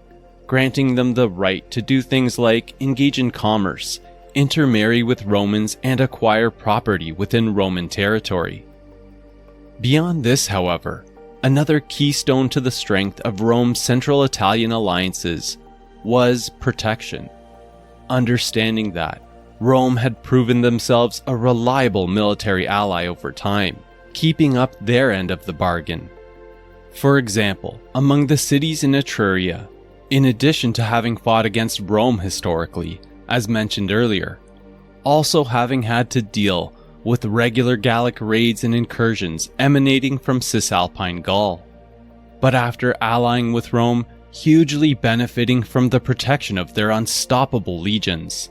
granting them the right to do things like engage in commerce, intermarry with Romans, and acquire property within Roman territory. Beyond this, however, another keystone to the strength of Rome's Central Italian alliances was protection. Understanding that Rome had proven themselves a reliable military ally over time, keeping up their end of the bargain. For example, among the cities in Etruria, in addition to having fought against Rome historically, as mentioned earlier, also having had to deal with regular Gallic raids and incursions emanating from Cisalpine Gaul, but after allying with Rome, hugely benefiting from the protection of their unstoppable legions,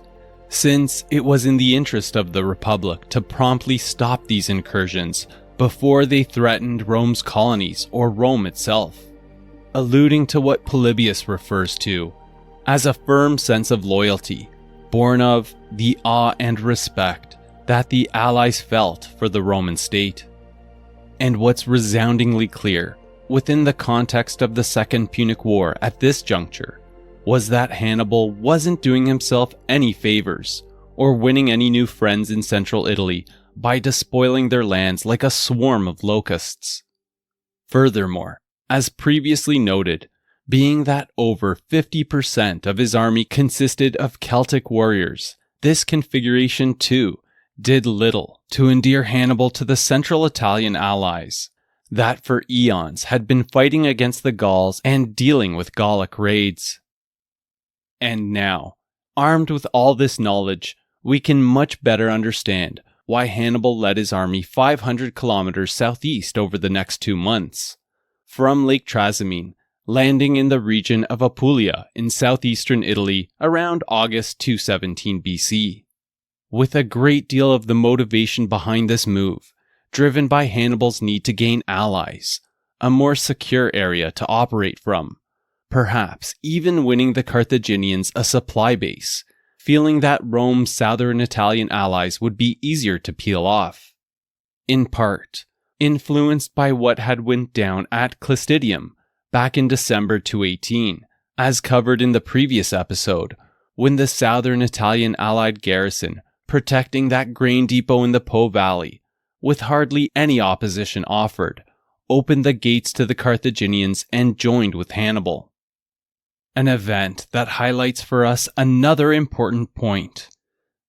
since it was in the interest of the Republic to promptly stop these incursions before they threatened Rome's colonies or Rome itself, alluding to what Polybius refers to as a firm sense of loyalty, born of the awe and respect that the allies felt for the Roman state. And what's resoundingly clear, within the context of the Second Punic War at this juncture, was that Hannibal wasn't doing himself any favors or winning any new friends in central Italy by despoiling their lands like a swarm of locusts. Furthermore, as previously noted, being that over 50% of his army consisted of Celtic warriors, this configuration too did little to endear Hannibal to the Central Italian allies that for eons had been fighting against the Gauls and dealing with Gallic raids. And now, armed with all this knowledge, we can much better understand why Hannibal led his army 500 kilometers southeast over the next 2 months, from Lake Trasimene, landing in the region of Apulia in southeastern Italy around August 217 BC. With a great deal of the motivation behind this move, driven by Hannibal's need to gain allies, a more secure area to operate from, perhaps even winning the Carthaginians a supply base, feeling that Rome's southern Italian allies would be easier to peel off. In part, influenced by what had went down at Clastidium back in December 218, as covered in the previous episode, when the southern Italian allied garrison protecting that grain depot in the Po Valley, with hardly any opposition offered, opened the gates to the Carthaginians and joined with Hannibal. An event that highlights for us another important point,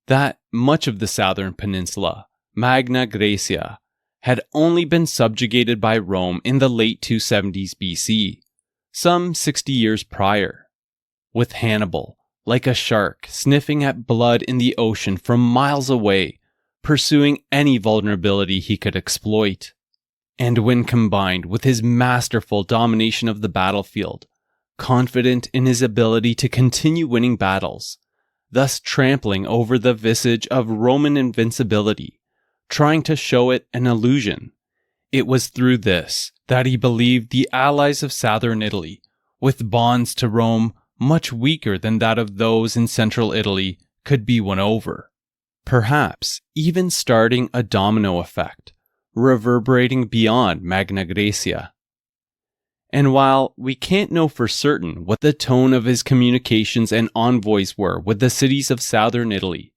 that much of the southern peninsula, Magna Graecia, had only been subjugated by Rome in the late 270s BC, some 60 years prior, with Hannibal, like a shark sniffing at blood in the ocean from miles away, pursuing any vulnerability he could exploit. And when combined with his masterful domination of the battlefield, confident in his ability to continue winning battles, thus trampling over the visage of Roman invincibility, trying to show it an illusion. It was through this that he believed the allies of southern Italy, with bonds to Rome much weaker than that of those in central Italy, could be won over, perhaps even starting a domino effect, reverberating beyond Magna Graecia. And while we can't know for certain what the tone of his communications and envoys were with the cities of southern Italy,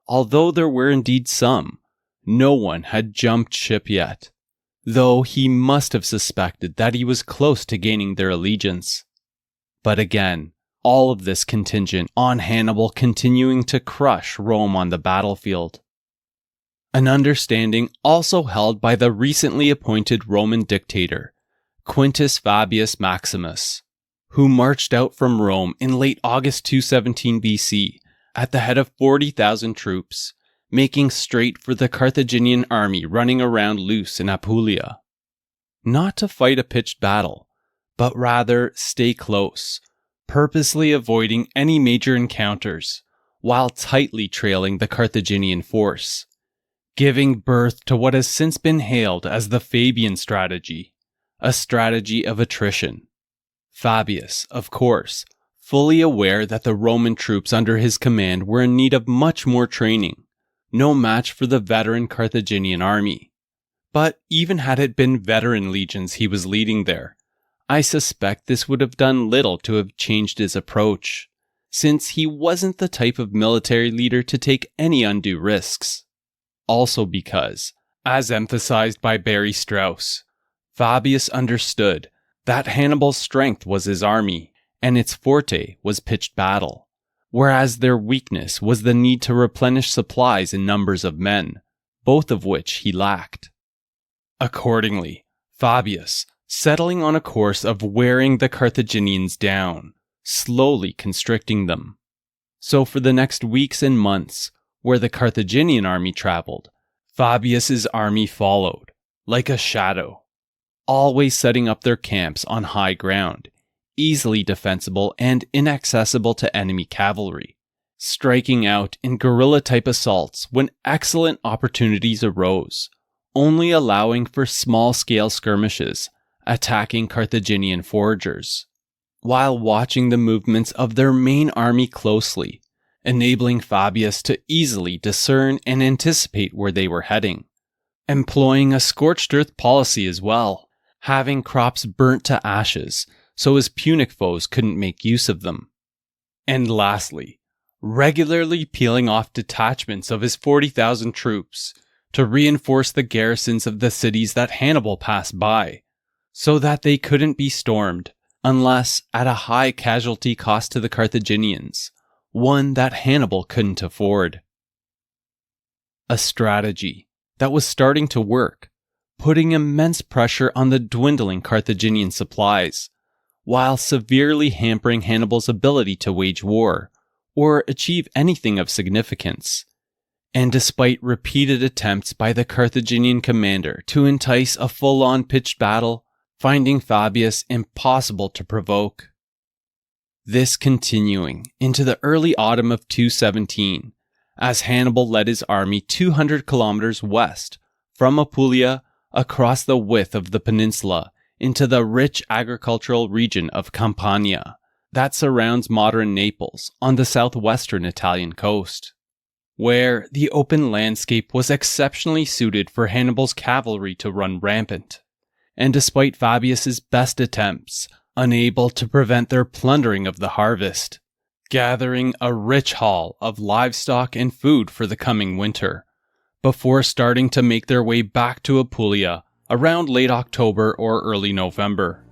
although there were indeed some, no one had jumped ship yet, though he must have suspected that he was close to gaining their allegiance. But again, all of this contingent on Hannibal continuing to crush Rome on the battlefield. An understanding also held by the recently appointed Roman dictator, Quintus Fabius Maximus, who marched out from Rome in late August 217 BC at the head of 40,000 troops, making straight for the Carthaginian army running around loose in Apulia. Not to fight a pitched battle, but rather stay close, purposely avoiding any major encounters, while tightly trailing the Carthaginian force, giving birth to what has since been hailed as the Fabian Strategy, a strategy of attrition. Fabius, of course, fully aware that the Roman troops under his command were in need of much more training, no match for the veteran Carthaginian army. But even had it been veteran legions he was leading there, I suspect this would have done little to have changed his approach, since he wasn't the type of military leader to take any undue risks. Also because, as emphasized by Barry Strauss, Fabius understood that Hannibal's strength was his army, and its forte was pitched battle, whereas their weakness was the need to replenish supplies and numbers of men, both of which he lacked. Accordingly, Fabius, settling on a course of wearing the Carthaginians down, slowly constricting them. So for the next weeks and months, where the Carthaginian army traveled, Fabius's army followed, like a shadow, always setting up their camps on high ground, easily defensible and inaccessible to enemy cavalry, striking out in guerrilla-type assaults when excellent opportunities arose, only allowing for small-scale skirmishes, attacking Carthaginian foragers, while watching the movements of their main army closely, enabling Fabius to easily discern and anticipate where they were heading, employing a scorched earth policy as well, having crops burnt to ashes so his Punic foes couldn't make use of them. And lastly, regularly peeling off detachments of his 40,000 troops to reinforce the garrisons of the cities that Hannibal passed by, so that they couldn't be stormed unless at a high casualty cost to the Carthaginians, one that Hannibal couldn't afford. A strategy that was starting to work, putting immense pressure on the dwindling Carthaginian supplies, while severely hampering Hannibal's ability to wage war or achieve anything of significance. And despite repeated attempts by the Carthaginian commander to entice a full-on pitched battle, finding Fabius impossible to provoke. This continuing into the early autumn of 217, as Hannibal led his army 200 kilometers west from Apulia across the width of the peninsula into the rich agricultural region of Campania that surrounds modern Naples on the southwestern Italian coast, where the open landscape was exceptionally suited for Hannibal's cavalry to run rampant. And despite Fabius's best attempts, unable to prevent their plundering of the harvest, gathering a rich haul of livestock and food for the coming winter, before starting to make their way back to Apulia around late October or early November,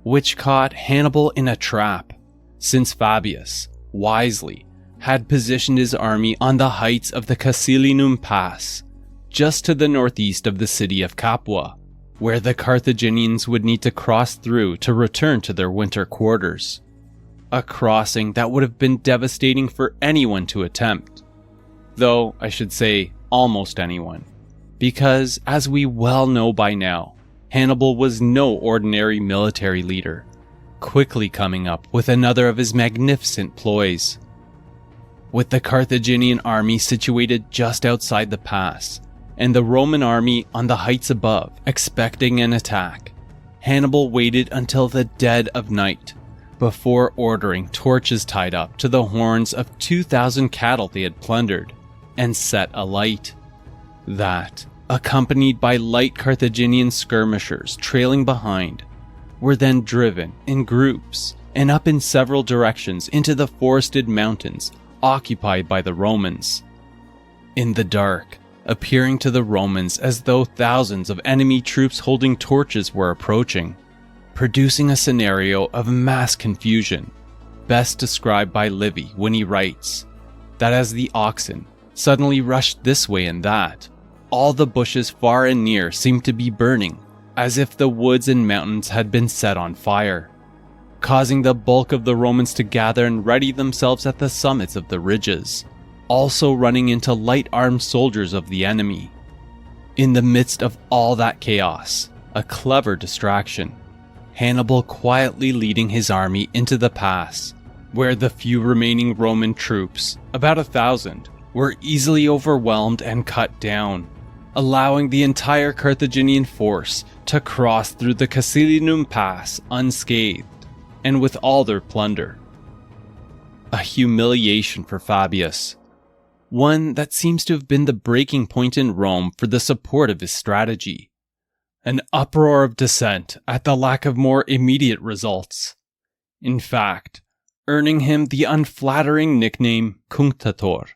which caught Hannibal in a trap, since Fabius, wisely, had positioned his army on the heights of the Casilinum Pass, just to the northeast of the city of Capua, where the Carthaginians would need to cross through to return to their winter quarters. A crossing that would have been devastating for anyone to attempt. Though, I should say, almost anyone. Because, as we well know by now, Hannibal was no ordinary military leader, quickly coming up with another of his magnificent ploys. with the Carthaginian army situated just outside the pass, and the Roman army on the heights above, expecting an attack. Hannibal waited until the dead of night before ordering torches tied up to the horns of 2,000 cattle they had plundered and set alight. That, accompanied by light Carthaginian skirmishers trailing behind, were then driven in groups and up in several directions into the forested mountains occupied by the Romans. In the dark, appearing to the Romans as though thousands of enemy troops holding torches were approaching, producing a scenario of mass confusion, best described by Livy when he writes that as the oxen suddenly rushed this way and that, all the bushes far and near seemed to be burning, as if the woods and mountains had been set on fire, causing the bulk of the Romans to gather and ready themselves at the summits of the ridges, also running into light-armed soldiers of the enemy. In the midst of all that chaos, a clever distraction, Hannibal quietly leading his army into the pass, where the few remaining Roman troops, about 1,000, were easily overwhelmed and cut down, allowing the entire Carthaginian force to cross through the Cassilinum Pass unscathed, and with all their plunder. A humiliation for Fabius, one that seems to have been the breaking point in Rome for the support of his strategy. An uproar of dissent at the lack of more immediate results. In fact, earning him the unflattering nickname Cunctator,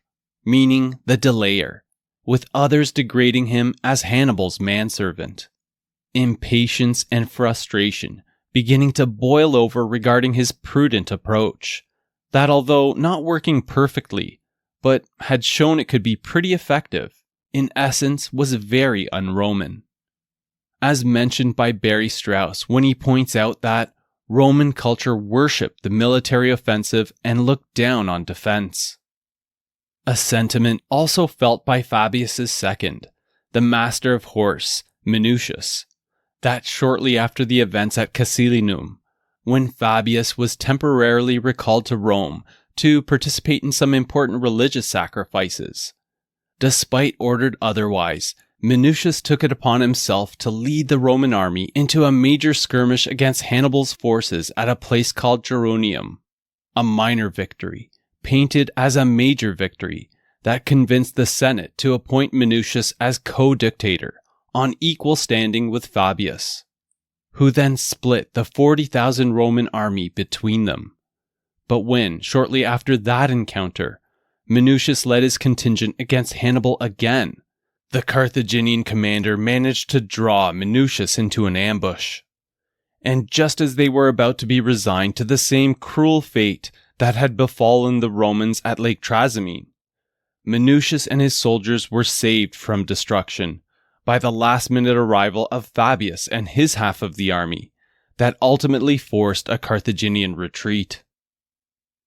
meaning the delayer, with others degrading him as Hannibal's manservant. Impatience and frustration beginning to boil over regarding his prudent approach, that although not working perfectly, but had shown it could be pretty effective, in essence was very un-Roman. As mentioned by Barry Strauss when he points out that Roman culture worshipped the military offensive and looked down on defense. A sentiment also felt by Fabius's second, the master of horse, Minucius, that shortly after the events at Cassilinum, when Fabius was temporarily recalled to Rome to participate in some important religious sacrifices, despite ordered otherwise, Minucius took it upon himself to lead the Roman army into a major skirmish against Hannibal's forces at a place called Geronium, a minor victory, painted as a major victory that convinced the Senate to appoint Minucius as co-dictator on equal standing with Fabius, who then split the 40,000 Roman army between them. But when, shortly after that encounter, Minucius led his contingent against Hannibal again, the Carthaginian commander managed to draw Minucius into an ambush. And just as they were about to be resigned to the same cruel fate that had befallen the Romans at Lake Trasimene, Minucius and his soldiers were saved from destruction by the last-minute arrival of Fabius and his half of the army that ultimately forced a Carthaginian retreat.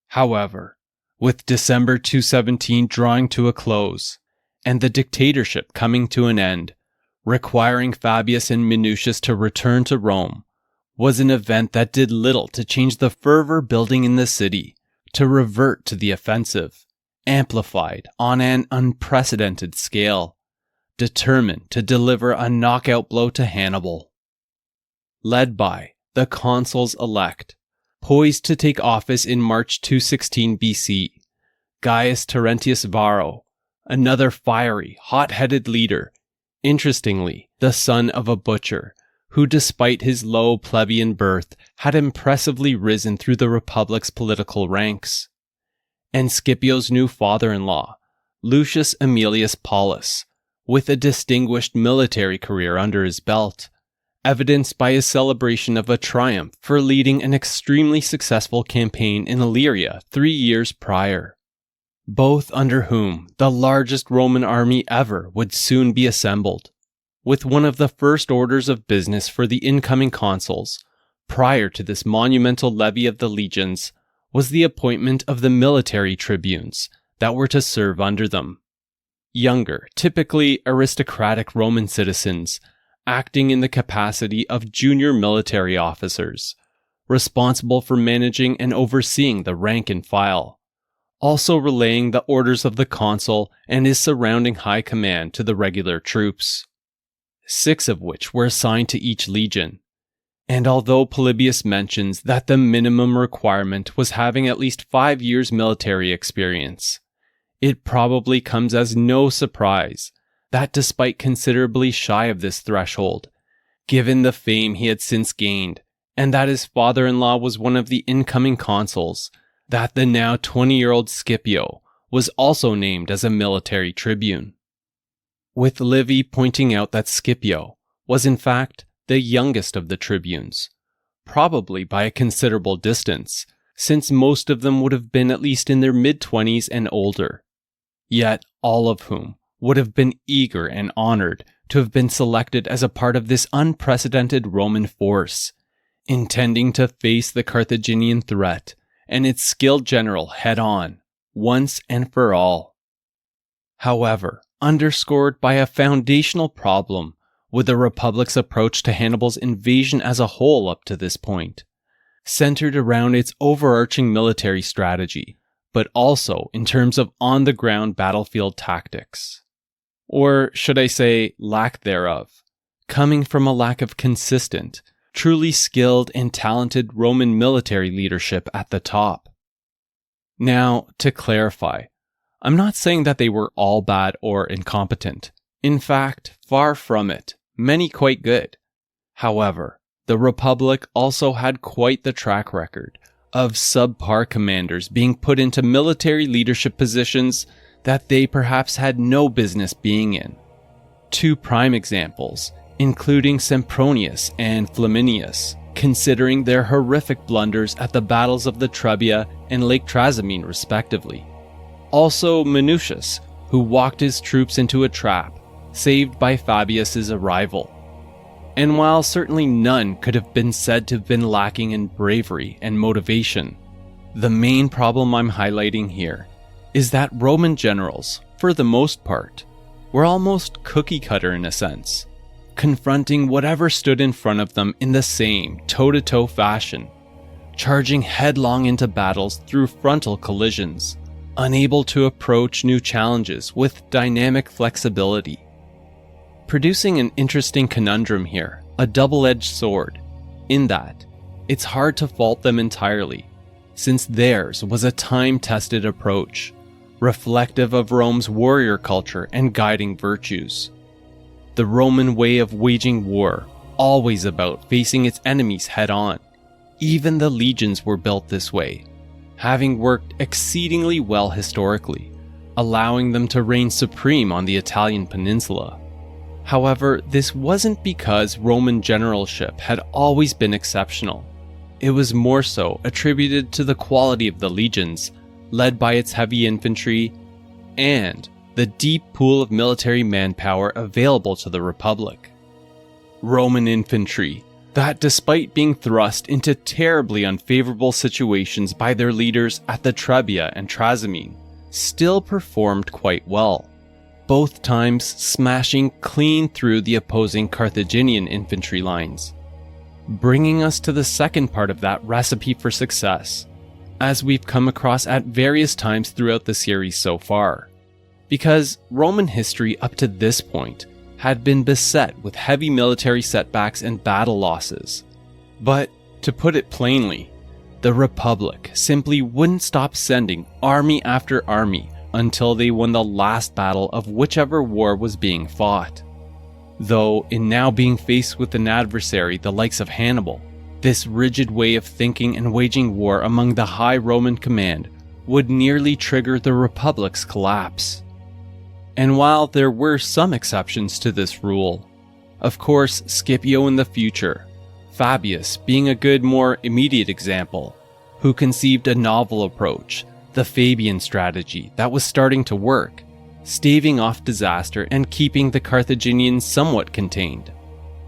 However, with December 217 drawing to a close, and the dictatorship coming to an end, requiring Fabius and Minucius to return to Rome, was an event that did little to change the fervor building in the city to revert to the offensive, amplified on an unprecedented scale, determined to deliver a knockout blow to Hannibal. Led by the consuls-elect, poised to take office in March 216 BC, Gaius Terentius Varro, another fiery, hot-headed leader, interestingly, the son of a butcher, who despite his low plebeian birth had impressively risen through the Republic's political ranks, and Scipio's new father-in-law, Lucius Aemilius Paulus, with a distinguished military career under his belt, evidenced by his celebration of a triumph for leading an extremely successful campaign in Illyria 3 years prior, both under whom the largest Roman army ever would soon be assembled, with one of the first orders of business for the incoming consuls, prior to this monumental levy of the legions, was the appointment of the military tribunes that were to serve under them. Younger, typically aristocratic Roman citizens, acting in the capacity of junior military officers, responsible for managing and overseeing the rank and file, also relaying the orders of the consul and his surrounding high command to the regular troops, 6 of which were assigned to each legion. And although Polybius mentions that the minimum requirement was having at least 5 years military experience, it probably comes as no surprise that despite considerably shy of this threshold, given the fame he had since gained, and that his father-in-law was one of the incoming consuls, that the now 20-year-old Scipio was also named as a military tribune. With Livy pointing out that Scipio was in fact the youngest of the tribunes, probably by a considerable distance, since most of them would have been at least in their mid-20s and older, yet all of whom would have been eager and honored to have been selected as a part of this unprecedented Roman force, intending to face the Carthaginian threat and its skilled general head-on, once and for all. However, underscored by a foundational problem with the Republic's approach to Hannibal's invasion as a whole up to this point, centered around its overarching military strategy, but also in terms of on-the-ground battlefield tactics. Or should I say, lack thereof, coming from a lack of consistent, truly skilled and talented Roman military leadership at the top. Now, to clarify, I'm not saying that they were all bad or incompetent. In fact, far from it, many quite good. However, the Republic also had quite the track record of subpar commanders being put into military leadership positions that they perhaps had no business being in. 2 prime examples, including Sempronius and Flaminius, considering their horrific blunders at the battles of the Trebia and Lake Trasimene respectively. Also Minucius, who walked his troops into a trap, saved by Fabius's arrival. And while certainly none could have been said to have been lacking in bravery and motivation, the main problem I'm highlighting here is that Roman generals, for the most part, were almost cookie-cutter in a sense, confronting whatever stood in front of them in the same toe-to-toe fashion, charging headlong into battles through frontal collisions, unable to approach new challenges with dynamic flexibility. Producing an interesting conundrum here, a double-edged sword, in that it's hard to fault them entirely, since theirs was a time-tested approach, reflective of Rome's warrior culture and guiding virtues. The Roman way of waging war, always about facing its enemies head-on. Even the legions were built this way, having worked exceedingly well historically, allowing them to reign supreme on the Italian peninsula. However, this wasn't because Roman generalship had always been exceptional. It was more so attributed to the quality of the legions, led by its heavy infantry, and the deep pool of military manpower available to the Republic. Roman infantry, that despite being thrust into terribly unfavorable situations by their leaders at the Trebia and Trasimene, still performed quite well, both times smashing clean through the opposing Carthaginian infantry lines. Bringing us to the second part of that recipe for success, as we've come across at various times throughout the series so far. Because Roman history up to this point had been beset with heavy military setbacks and battle losses. But, to put it plainly, the Republic simply wouldn't stop sending army after army until they won the last battle of whichever war was being fought. Though, in now being faced with an adversary the likes of Hannibal, this rigid way of thinking and waging war among the high Roman command would nearly trigger the Republic's collapse. And while there were some exceptions to this rule, of course Scipio in the future, Fabius being a good more immediate example, who conceived a novel approach, the Fabian Strategy, that was starting to work, staving off disaster and keeping the Carthaginians somewhat contained.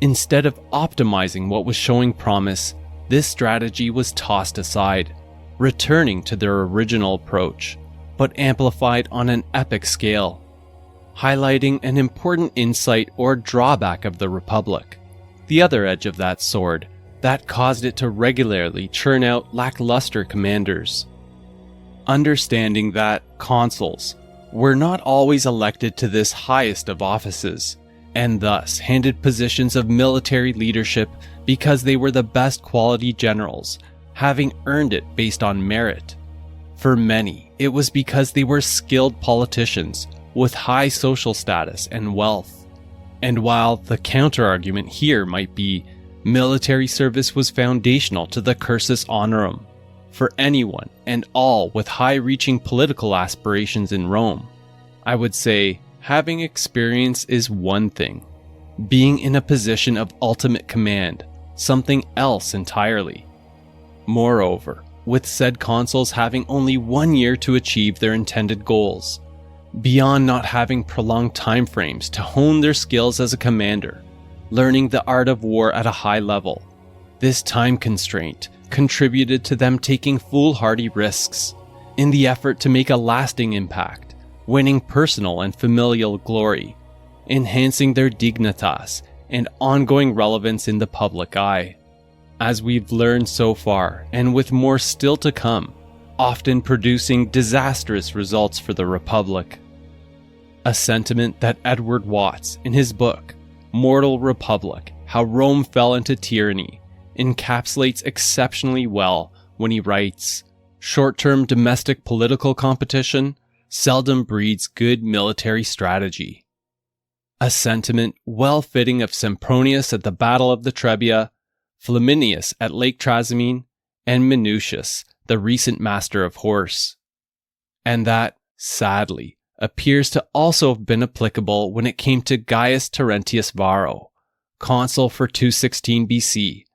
Instead of optimizing what was showing promise, this strategy was tossed aside, returning to their original approach, but amplified on an epic scale, highlighting an important insight or drawback of the Republic, the other edge of that sword that caused it to regularly churn out lackluster commanders. understanding that consuls were not always elected to this highest of offices, and thus handed positions of military leadership because they were the best quality generals, having earned it based on merit. For many, it was because they were skilled politicians with high social status and wealth. And while the counter-argument here might be military service was foundational to the cursus honorum for anyone and all with high-reaching political aspirations in Rome, I would say having experience is one thing. Being in a position of ultimate command, something else entirely. Moreover, with said consuls having only 1 year to achieve their intended goals, beyond not having prolonged time frames to hone their skills as a commander, learning the art of war at a high level, this time constraint contributed to them taking foolhardy risks in the effort to make a lasting impact, winning personal and familial glory, enhancing their dignitas and ongoing relevance in the public eye. As we've learned so far, and with more still to come, often producing disastrous results for the Republic. A sentiment that Edward Watts, in his book, Mortal Republic, How Rome Fell into Tyranny, encapsulates exceptionally well when he writes, "Short-term domestic political competition seldom breeds good military strategy." A sentiment well fitting of Sempronius at the Battle of the Trebia, Flaminius at Lake Trasimene, and Minucius, the recent master of horse. And that, sadly, appears to also have been applicable when it came to Gaius Terentius Varro, consul for 216 BC,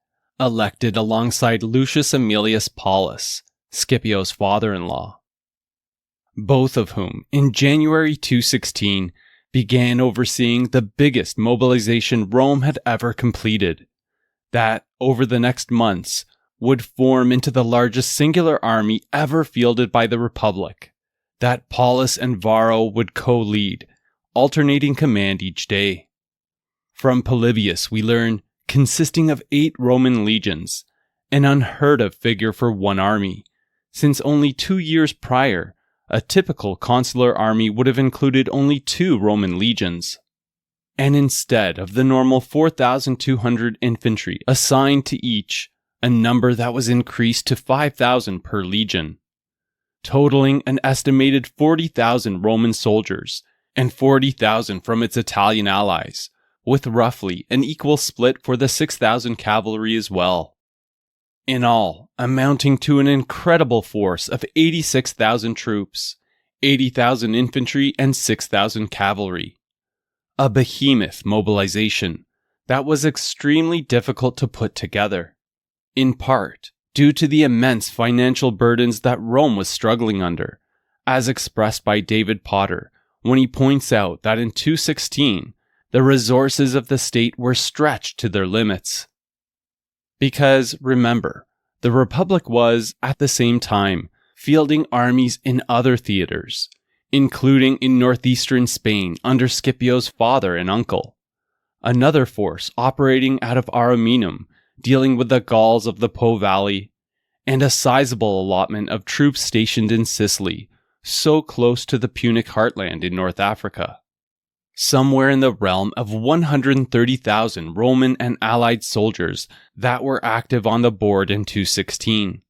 elected alongside Lucius Aemilius Paulus, Scipio's father-in-law. Both of whom, in January 216, began overseeing the biggest mobilization Rome had ever completed, that, over the next months, would form into the largest singular army ever fielded by the Republic, that Paulus and Varro would co-lead, alternating command each day. From Polybius we learn, consisting of 8 Roman legions, an unheard of figure for one army, since only 2 years prior, a typical consular army would have included only 2 Roman legions. And instead of the normal 4,200 infantry assigned to each, a number that was increased to 5,000 per legion, totaling an estimated 40,000 Roman soldiers and 40,000 from its Italian allies, with roughly an equal split for the 6,000 cavalry as well. In all, amounting to an incredible force of 86,000 troops, 80,000 infantry, and 6,000 cavalry. A behemoth mobilization that was extremely difficult to put together, in part due to the immense financial burdens that Rome was struggling under, as expressed by David Potter when he points out that in 216, the resources of the state were stretched to their limits. Because, remember, the Republic was, at the same time, fielding armies in other theaters, including in northeastern Spain under Scipio's father and uncle, another force operating out of Ariminum, dealing with the Gauls of the Po Valley, and a sizable allotment of troops stationed in Sicily, so close to the Punic heartland in North Africa. Somewhere in the realm of 130,000 Roman and Allied soldiers that were active on the board in 216,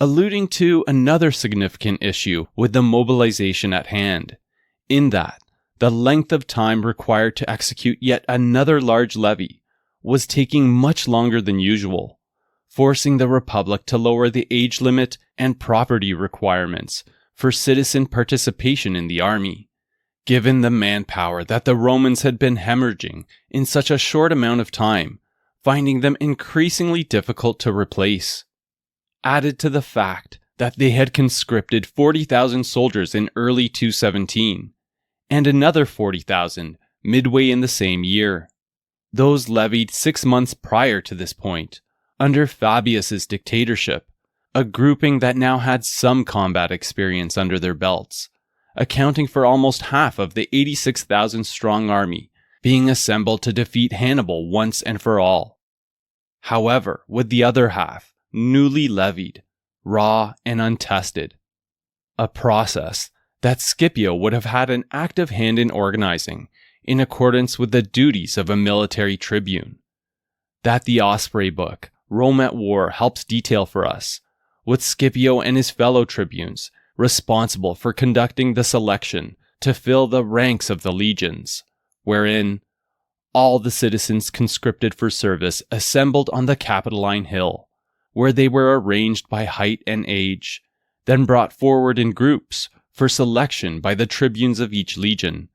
alluding to another significant issue with the mobilization at hand, in that the length of time required to execute yet another large levy was taking much longer than usual, forcing the Republic to lower the age limit and property requirements for citizen participation in the army, given the manpower that the Romans had been hemorrhaging in such a short amount of time, finding them increasingly difficult to replace. Added to the fact that they had conscripted 40,000 soldiers in early 217, and another 40,000 midway in the same year. Those levied 6 months prior to this point, under Fabius's dictatorship, a grouping that now had some combat experience under their belts, accounting for almost half of the 86,000 strong army being assembled to defeat Hannibal once and for all. However, with the other half, newly levied, raw and untested, a process that Scipio would have had an active hand in organizing in accordance with the duties of a military tribune. That the Osprey book, Rome at War, helps detail for us, with Scipio and his fellow tribunes responsible for conducting the selection to fill the ranks of the legions, wherein all the citizens conscripted for service assembled on the Capitoline Hill, where they were arranged by height and age, then brought forward in groups for selection by the tribunes of each legion,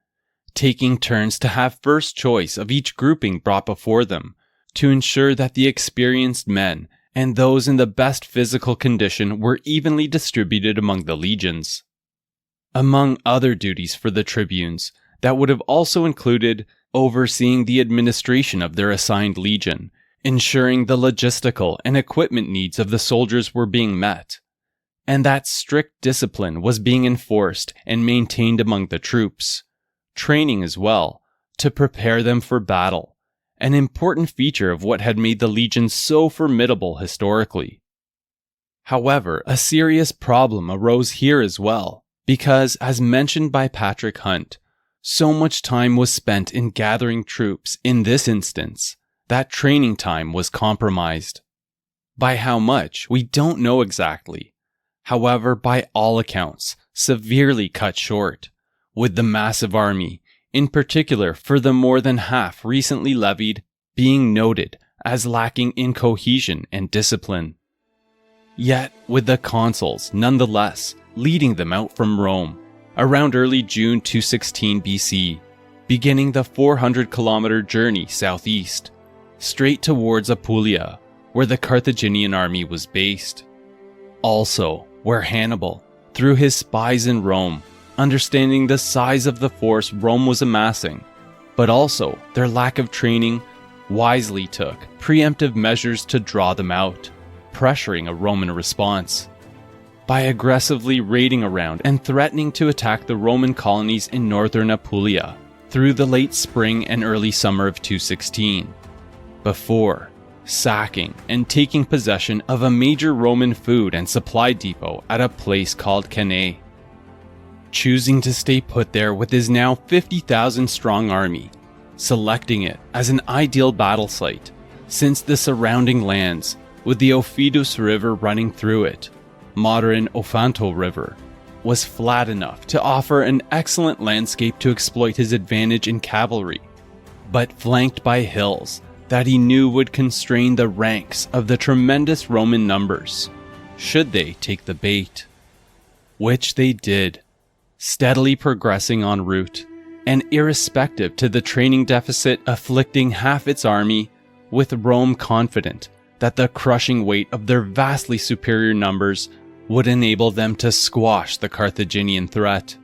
taking turns to have first choice of each grouping brought before them, to ensure that the experienced men and those in the best physical condition were evenly distributed among the legions. Among other duties for the tribunes, that would have also included overseeing the administration of their assigned legion, ensuring the logistical and equipment needs of the soldiers were being met, and that strict discipline was being enforced and maintained among the troops. Training as well, to prepare them for battle, an important feature of what had made the legions so formidable historically. However, a serious problem arose here as well, because, as mentioned by Patrick Hunt, so much time was spent in gathering troops in this instance that training time was compromised. By how much, we don't know exactly. However, by all accounts, severely cut short, with the massive army, in particular for the more than half recently levied, being noted as lacking in cohesion and discipline. Yet, with the consuls nonetheless leading them out from Rome, around early June 216 BC, beginning the 400-kilometer journey southeast, straight towards Apulia, where the Carthaginian army was based. Also, where Hannibal, through his spies in Rome, understanding the size of the force Rome was amassing, but also their lack of training, wisely took preemptive measures to draw them out, pressuring a Roman response. By aggressively raiding around and threatening to attack the Roman colonies in northern Apulia through the late spring and early summer of 216, before sacking and taking possession of a major Roman food and supply depot at a place called Cannae. Choosing to stay put there with his now 50,000 strong army, selecting it as an ideal battle site, since the surrounding lands, with the Aufidus River running through it, modern Ofanto River, was flat enough to offer an excellent landscape to exploit his advantage in cavalry, but flanked by hills that he knew would constrain the ranks of the tremendous Roman numbers, should they take the bait. Which they did, steadily progressing en route, and irrespective to the training deficit afflicting half its army, with Rome confident that the crushing weight of their vastly superior numbers would enable them to squash the Carthaginian threat.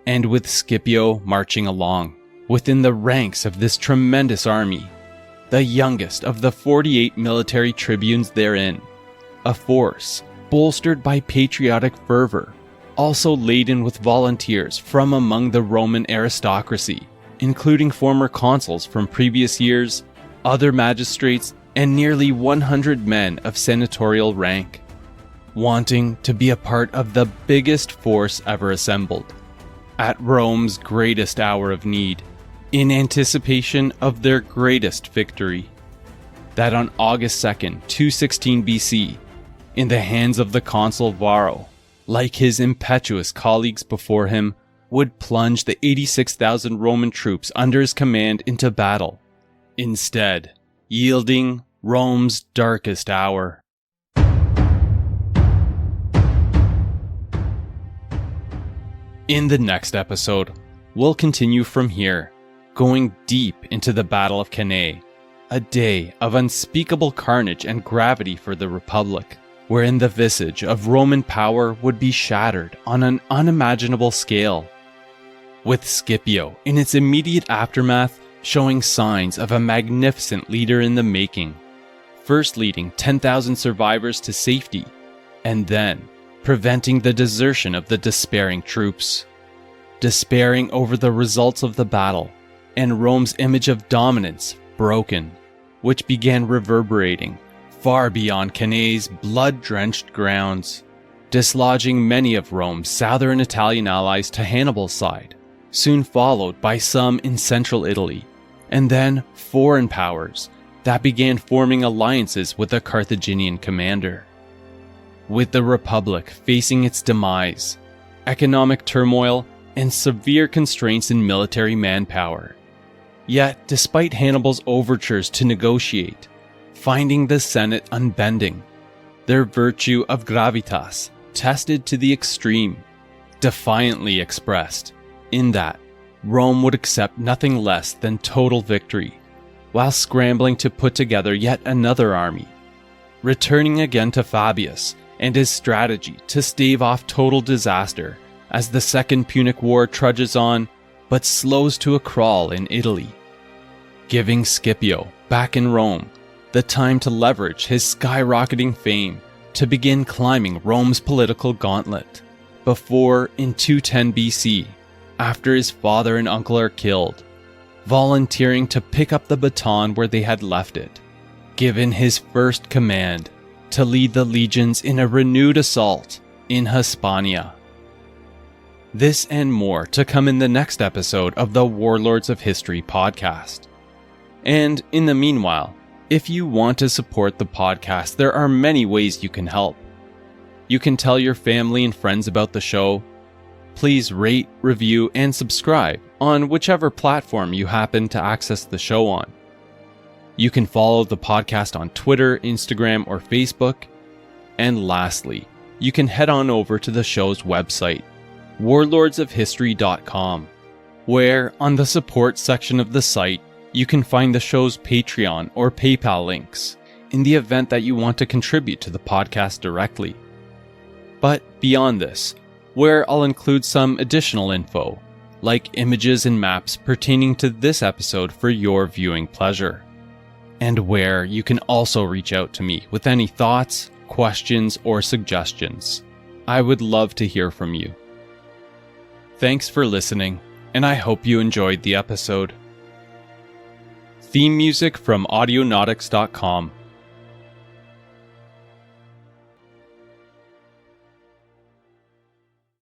And with Scipio marching along, within the ranks of this tremendous army, the youngest of the 48 military tribunes therein, a force bolstered by patriotic fervor, also laden with volunteers from among the Roman aristocracy, including former consuls from previous years, other magistrates, and nearly 100 men of senatorial rank, wanting to be a part of the biggest force ever assembled, at Rome's greatest hour of need, in anticipation of their greatest victory, that on August 2nd, 216 BC, in the hands of the consul Varro, like his impetuous colleagues before him, would plunge the 86,000 Roman troops under his command into battle, instead yielding Rome's darkest hour. In the next episode, we'll continue from here, going deep into the Battle of Cannae, a day of unspeakable carnage and gravity for the Republic, wherein the visage of Roman power would be shattered on an unimaginable scale, with Scipio in its immediate aftermath showing signs of a magnificent leader in the making, first leading 10,000 survivors to safety, and then preventing the desertion of the despairing troops, despairing over the results of the battle, and Rome's image of dominance broken, which began reverberating far beyond Cannae's blood-drenched grounds, dislodging many of Rome's southern Italian allies to Hannibal's side, soon followed by some in central Italy, and then foreign powers that began forming alliances with the Carthaginian commander. With the Republic facing its demise, economic turmoil, and severe constraints in military manpower. Yet, despite Hannibal's overtures to negotiate, finding the Senate unbending, their virtue of gravitas tested to the extreme, defiantly expressed, in that Rome would accept nothing less than total victory, while scrambling to put together yet another army, returning again to Fabius and his strategy to stave off total disaster as the Second Punic War trudges on but slows to a crawl in Italy, giving Scipio, back in Rome, the time to leverage his skyrocketing fame to begin climbing Rome's political gauntlet, before, in 210 BC, after his father and uncle are killed, volunteering to pick up the baton where they had left it, given his first command to lead the legions in a renewed assault in Hispania. This and more to come in the next episode of the Warlords of History podcast. And in the meanwhile, if you want to support the podcast, there are many ways you can help. You can tell your family and friends about the show. Please rate, review, and subscribe on whichever platform you happen to access the show on. You can follow the podcast on Twitter, Instagram, or Facebook. And lastly, you can head on over to the show's website, warlordsofhistory.com, where on the support section of the site, you can find the show's Patreon or PayPal links in the event that you want to contribute to the podcast directly. But beyond this, where I'll include some additional info, like images and maps pertaining to this episode for your viewing pleasure, and where you can also reach out to me with any thoughts, questions, or suggestions. I would love to hear from you. Thanks for listening, and I hope you enjoyed the episode. Theme music from audionautics.com.